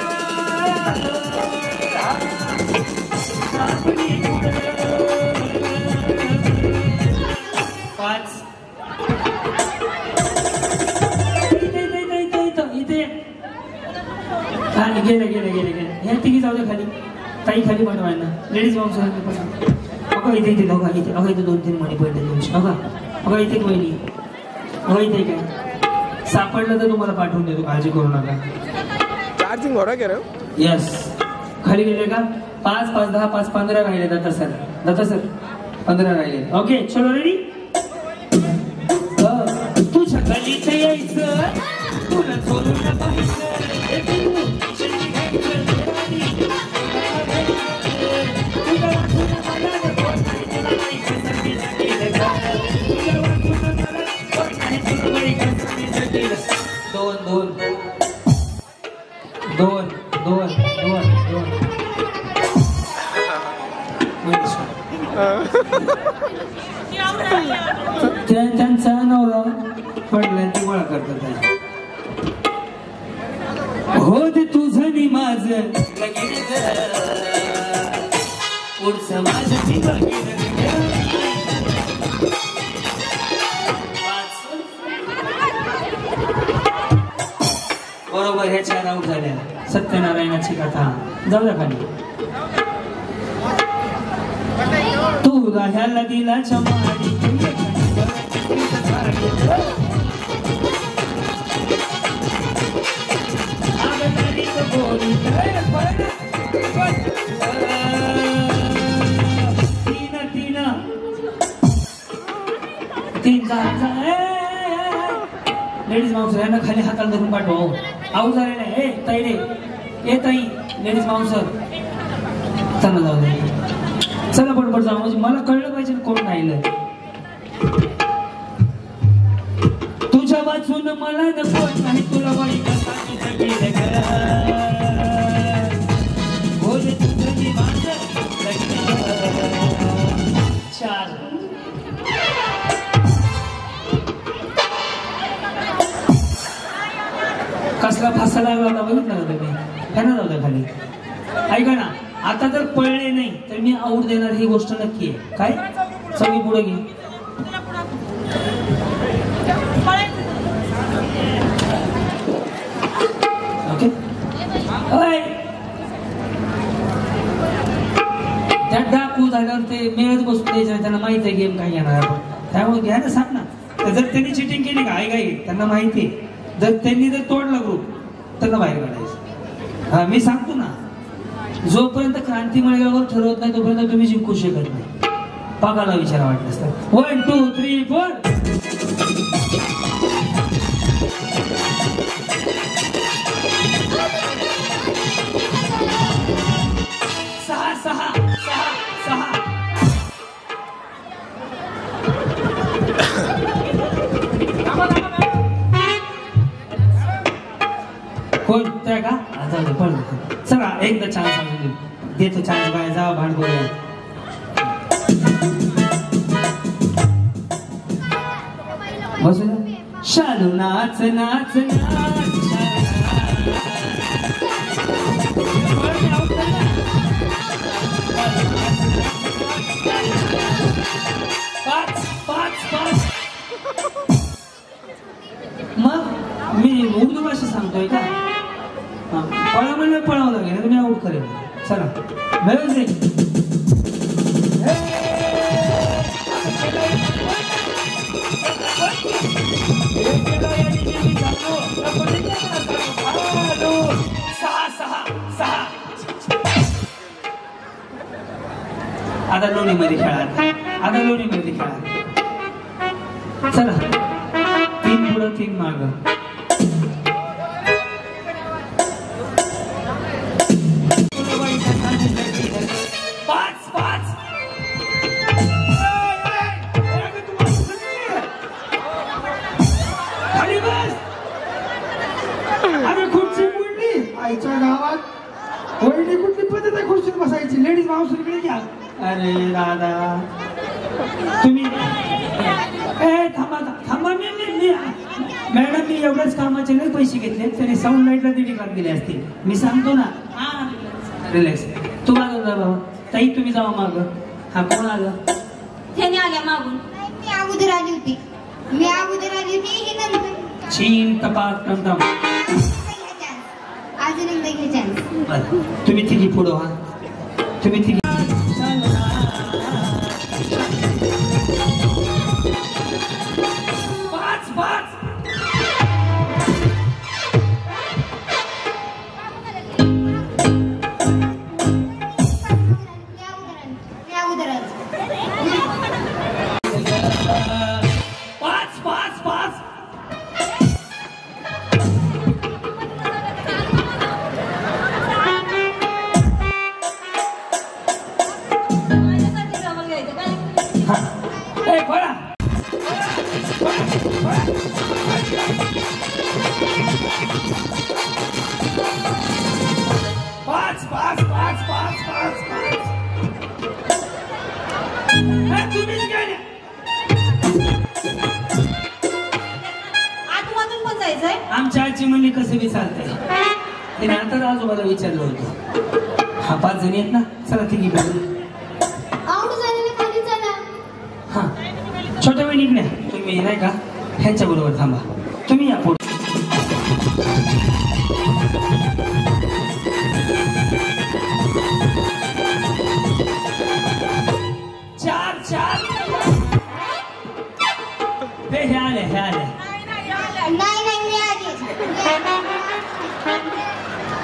F: 5 इथे गेले. ह्या तिघी जाऊ द्या खाली. ताई खाली पाठवायला. लेडीज माणूस अगं इथे दोघा इथे. अगं इथे 2-3 मणी पडले दिवशी. अगं इथे वहिनी. अगं इथे काय सापडलं तर तुम्हाला पाठवून देतो. काळजी करू नका.
D: चार्जिंग हो रहा क्या?
F: यस खाली गेले का. 5 5 10 5 15 राहिले. दत्ता सर 15 राहिले. ओके चलो रेडी. तुझ्या गलीचं यायचं तुला सोडून पाहायचं. दोन
E: त्यांचा नवरा पडलाय ते गोळा करतात. हो ते तुझं नि माझं लगीन पुढचं माझं ती बघीन. बरोबर ह्या 4 आऊट झाल्या. सत्यनारायणाची कथा जाऊ द्या खाली. तुला ह्याला दिला चमाडी लेडीज माणसं यांना खाली हाताला धरून पाठव. आऊ झाले नाही. ए ताई रे, ए ताई, लेडीज माणसं चला जाऊ दे. चला पटपट जाऊ, म्हणजे मला कळलं पाहिजे कोण राहिलं. तुझ्या वाचून मला नको नाही तुला वाईट चार. कसला फासा लागला होता बघितलं ना तुम्ही. त्यांना जाऊ द्या खाली. ऐका ना, आता जर पळले नाही तर मी आऊट देणार ही गोष्ट नक्की आहे. काय सगळी पुढे घे. ओके. त्या डाकू झाल्यावर ते मेळच बसून द्यायचं. त्यांना माहित आहे गेम काय येणार आपण. त्यामुळे घ्या ना, सांग ना. जर त्यांनी चिटिंग केली का आई त्यांना माहिती आहे. जर त्यांनी जर तोडला ग्रुप त्यांना बाहेर काढायचं. हा मी सांगतो ना, जोपर्यंत क्रांती मळगावर ठरवत नाही तोपर्यंत तुम्ही जिंकू शकत नाही. पागाला विचारा वाटलं तर. 1 2 3 4. 6 6 6 6. कोण त्या का जाऊ पण चला एकदा चान्स सांगून देतो. चान्स बाय जा भांडगोळ. बसून शालू नाच नाच नाच. 5 5 5. मग मी उर्दू भाषा सांगतोय का. पळा म्हणजे पळावं लागेल, तुम्ही आऊट करेल. चला म्युझिक. आता लोणीमध्ये खेळा. आता लोणीमध्ये खेळा. चला 3 पुढं 3 माग. 5 5. खाली बस. अरे खुर्ची बुडली आईच्या गावात. वहिनी कुठली पद्धत आहे खुर्चीत बसायची. लेडीज माणूस इकडे घ्या. अरे दादा तुम्ही थांबा थांबा. मॅडम मी एवढ्याच कामाचे नाही पैसे घेतले. त्याने साऊंड लाईटला 1.5 लाख दिले असतील. मी सांगतो ना. हा रिलॅक्स. तू मागं जा बाबा. ताई तुम्ही जावा माग. हा कोण आलं.
C: त्याने आल्या मागून. मी अगोदर आली होती. ही नंतर.
E: चीन तपास टमटम.
C: अजून एकदा घे चान्स.
E: तुम्ही तिघी पुढं व्हा. तुम्ही तिघी. 5 5. तुम्हीच गाण्या
C: आतमधून पण जायचंय.
E: आमच्या आजी म्हणली कसं बी चालतंय. तिने आता आजोबाला विचारलं होतं. हा 5 जणी आहेत ना, चला तिघी बघू.
C: आवड झालेली खाली चला.
E: हा छोट्या वहिनीकडे तुम्ही नाही का ह्यांच्या बरोबर थांबा. तुम्ही या पुढे. चार हे आले
C: नाही मी आली.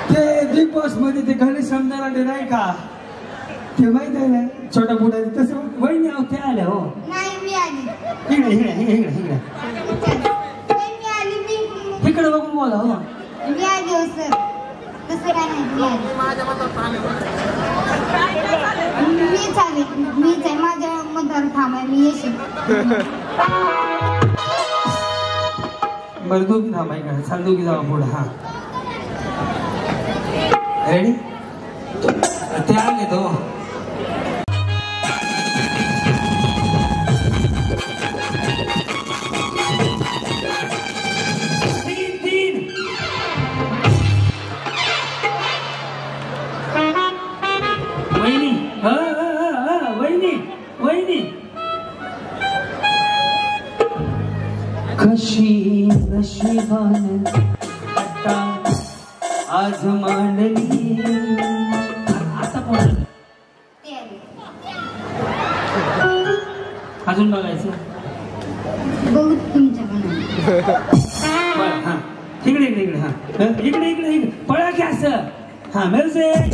F: ते बिग बॉस मध्ये ते घरी समजायला ते नाही का, ते माहित आहे ना छोटा पुढा तसं
E: वहिनी आहो ते आल्या हो.
C: नाही मी आली.
E: इकडे
C: मी आली मी
E: इकडे बघून बोला हो.
C: मी आली हो सर. तसं काय नाही मी आली. मीच आली. मीच आहे. माझ्या मतावर थांबाय मी येशील.
E: बरं दोघी थांबा इकडे. चाल दोघी जावा पुढे. हा रेडी. ते आले तो. तीन वहिनी वहिनी कशी नशिबान आता आज मांडली. आता कोण
C: ते आली.
E: अजून बघायचं.
C: बघू तुमच्याकडे.
E: बरं हा इकडे हा इकडे पळा की असं. हा म्युझिक.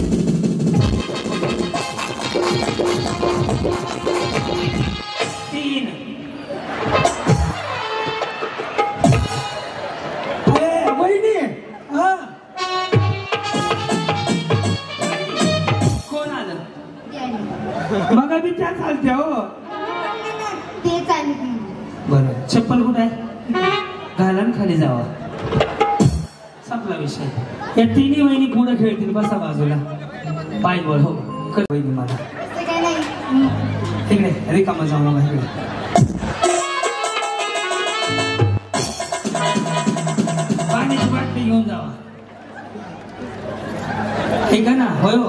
E: तीन
F: वहिनी हा
E: कोण आलं.
C: ते आली.
F: मग मी त्या चालते हो.
C: ते चालली.
E: बरं चप्पल कुठे आहे. घाला आणि खाली जावा. संपला विषय. या तिन्ही वहिनी पुढे खेळतील. बसा बाजूला. पाय बोल हो कर वहिनी मला.
C: तसं काय नाही.
E: तिकडे रिकामा जाऊ नका. इकडे पाण्याची बाटली घेऊन जावा. ठीक आहे ना. होय हो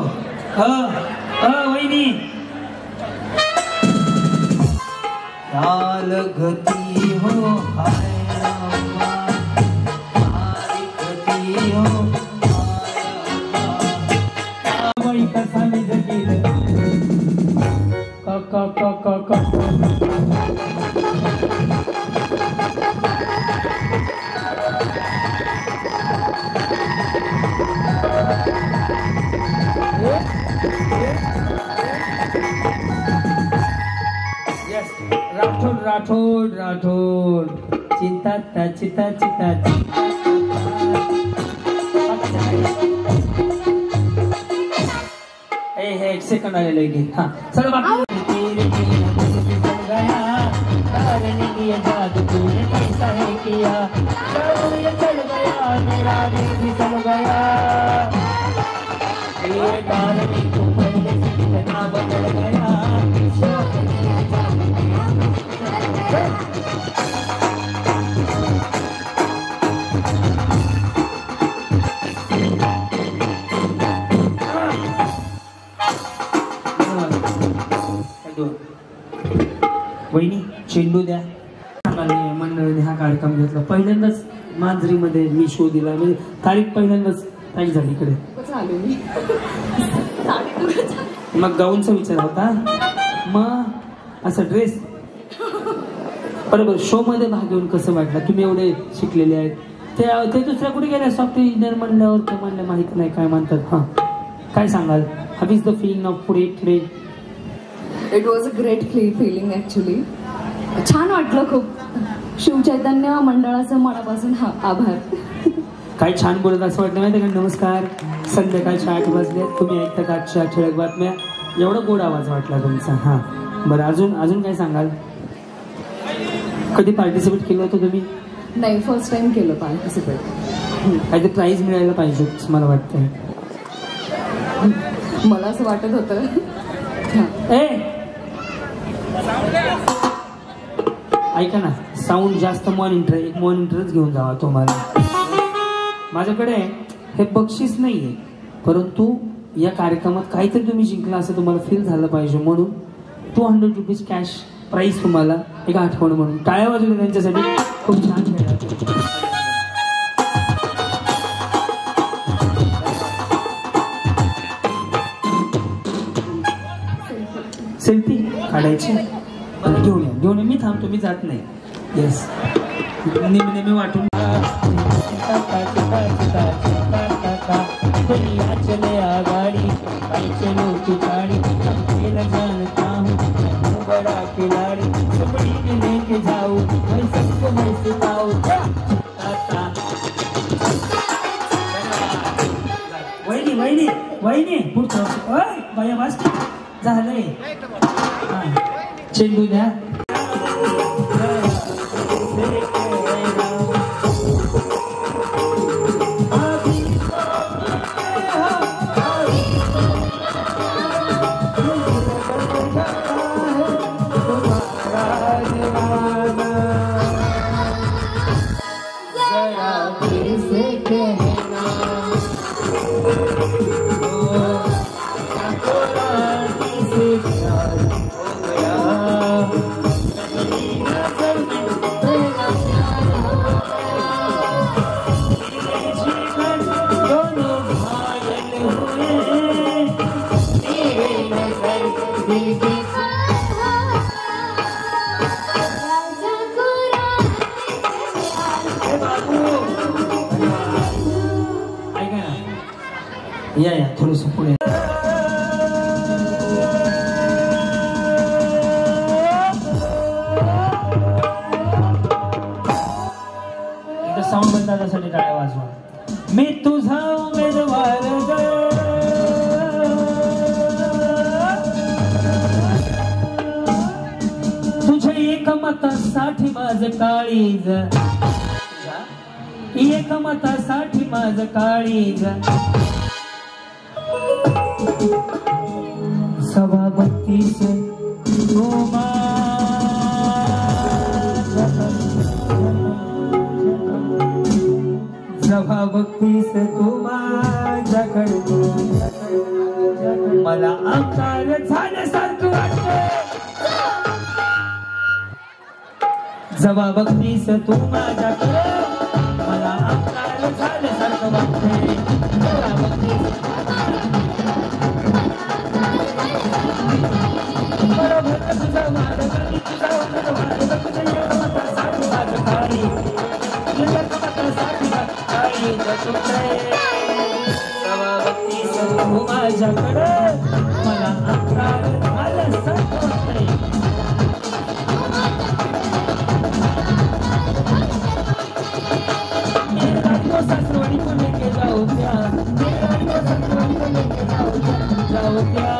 E: वहिनी. लाल गती हो हाय रामा, लाल गती हो
F: बाई कसा मी जगेल का राठोड चिंता
E: एक सेकंड आलेलं आहे. हा चल बाकी. जादू तूने कैसा है किया, चल गया मेरा दिल चल गया. ये डालने को पहले से कितना बदल गया. वहिनी चेंडू द्या. मंडळीने हा कार्यक्रम घेतला. पहिल्यांदाच मांजरीमध्ये मी शो दिला. म्हणजे तारीख पहिल्यांदाच ताई झाली इकडे. मग गाऊनचा विचार होता. मग असं ड्रेस. बरोबर. शो मध्ये भाग घेऊन कसं वाटलं. तुम्ही एवढे शिकलेले आहेत. ते दुसऱ्या कुठे गेले. सॉफ्टवेअर इंजिनियर म्हणल्यावर ते म्हणलं माहित नाही काय म्हणतात. हा काय सांगाल. How is the feeling of today.
G: It was a great feeling actually. छान वाटलं खूप. शिवचैतन्य मंडळाचं मनापासून आभार.
E: काय छान बोलत असं वाटलं माहिती का. नमस्कार. संध्याकाळच्या 8 वाजले. तुम्ही ऐकता आजच्या ठळक बातम्या. एवढा गोड आवाज वाटला तुमचा. हा बरं अजून काय सांगाल. कधी पार्टिसिपेट केलं होतं तुम्ही.
G: नाही फर्स्ट टाइम केलं पार्टिसिपेट.
E: काहीतरी प्राईज मिळायला पाहिजे मला वाटतंय.
G: मला असं वाटत होतं.
E: ए
F: ऐका ना, साऊंड जास्त मॉनिटर, एक मॉनिटरच घेऊन जावा तुम्हाला. माझ्याकडे हे बक्षीस नाहीये, परंतु या कार्यक्रमात काहीतरी तुम्ही जिंकला असं तुम्हाला फील झालं पाहिजे म्हणून 200 रुपीज कॅश प्राईज तुम्हाला एक आठवण म्हणून. टाळ्या वाजवल्या त्यांच्यासाठी. खूप छान खेळला. सेल्फी काढायची घेऊन या. मी थांबतो, मी जात नाही. येस, नेहमी वाटून चले आगाड़ी चलो की गाड़ी खेला जानता हूँ बड़ा खिलाड़ी कबड्डी में लेके जाओ मैं सबको मैं सिखाऊं. वहिनी वहिनी वहिनी पुढचं बाया वाजते झालंय. चेंडू द्या. या थोडस पुढे. साऊंड बंद करण्यासाठी टाळ्या वाजवा. मी तुझा उमेदवार तुझ्या एका मतासाठी माझं काळीज, एका मतासाठी माझं काळीज. सभापती से सभाभक्तीस तू माझ्याकडे मला आकार झाल्यासारखं वाटतं. सभाभक्तीस तू माझ्याकडे मला आकार झाल्यासारखं वाटतंय. माझ्याकडे मला आकार झाल्यासारखं वाटतंय. सासरवाडी को लेके जाओ क्या, सासरवाडी को लेके जाओ क्या.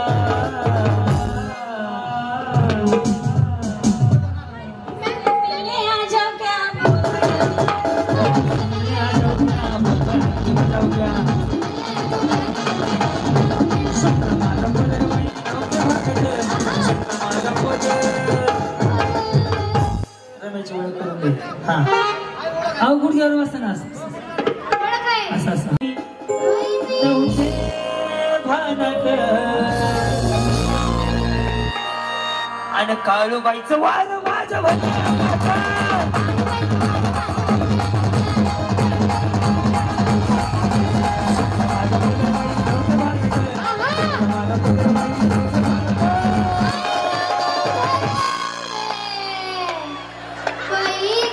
F: अहो गुडघ्यावर बसताना असं आणि काळूबाईचं वार माझ्या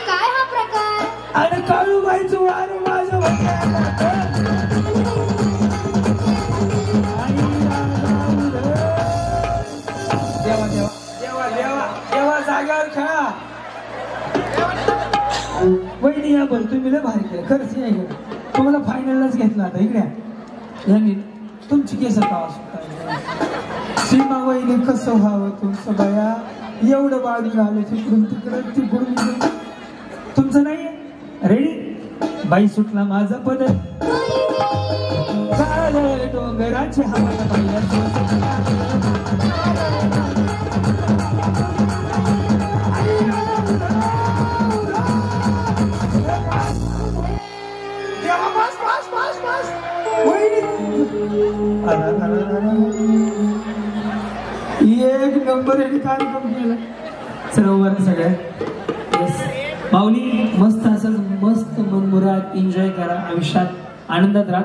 C: काय हा प्रकार.
F: आणि काळूबाईचं वार माझ्या जाग्यावर खेळा. वहिनी या बरं, तुम्ही लय भारी केलं खरंच. नाही गेलं तुम्हाला फायनललाच घेतला आता. इकडे यांनी तुमची केस सीमा वहिनी कसं व्हावं तुमचं बाया. एवढं बाजूला आलं तिकडून तिकडं तिकडून तुमचं नाही रेडी. बाई सुटला माझा पद डोंगराची हवा पाहिजे. एक नंबर यांनी कार्यक्रम केला सरोवर सगळ्या. येस माऊली, मस्त असं मस्त मनमुराद एन्जॉय करा, आयुष्यात आनंदात राहा.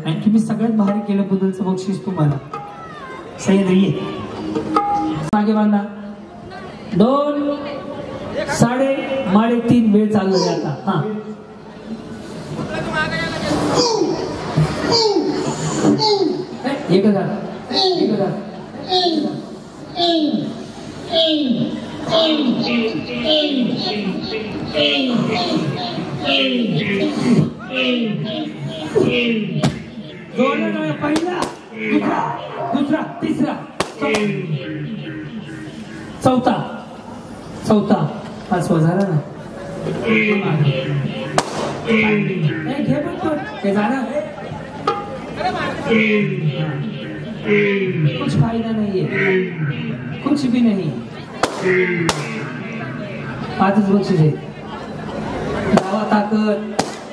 F: आणि तुम्ही सगळ्यात भारी केल्याबद्दलचं बक्षीस तुम्हाला. सह्याद्री ये मागे बांधा. 2 3:30 वेळ चालू आहे आता. हा 1000 पहिला, दुसरा, तिसरा, चौथा, 5वा झाला ना. घे पण ते झालं. कुछ फायदा नहीं है, कुछ भी नहीं. 5च बक्षीस आहे. गावा ताकद.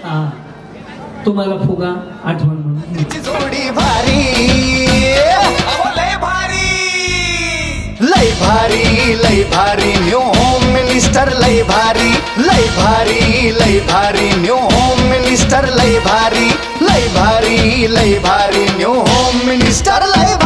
F: हा तुम्हाला फुगा आठवण म्हणून.
H: जोडी भारी, लय भारी, लय भारी न्यू होम मिनिस्टर. लय भारी, लय भारी, लय भारी न्यू होम मिनिस्टर. लय भारी, लय भारी, लय भारी न्यू होम मिनिस्टर. लय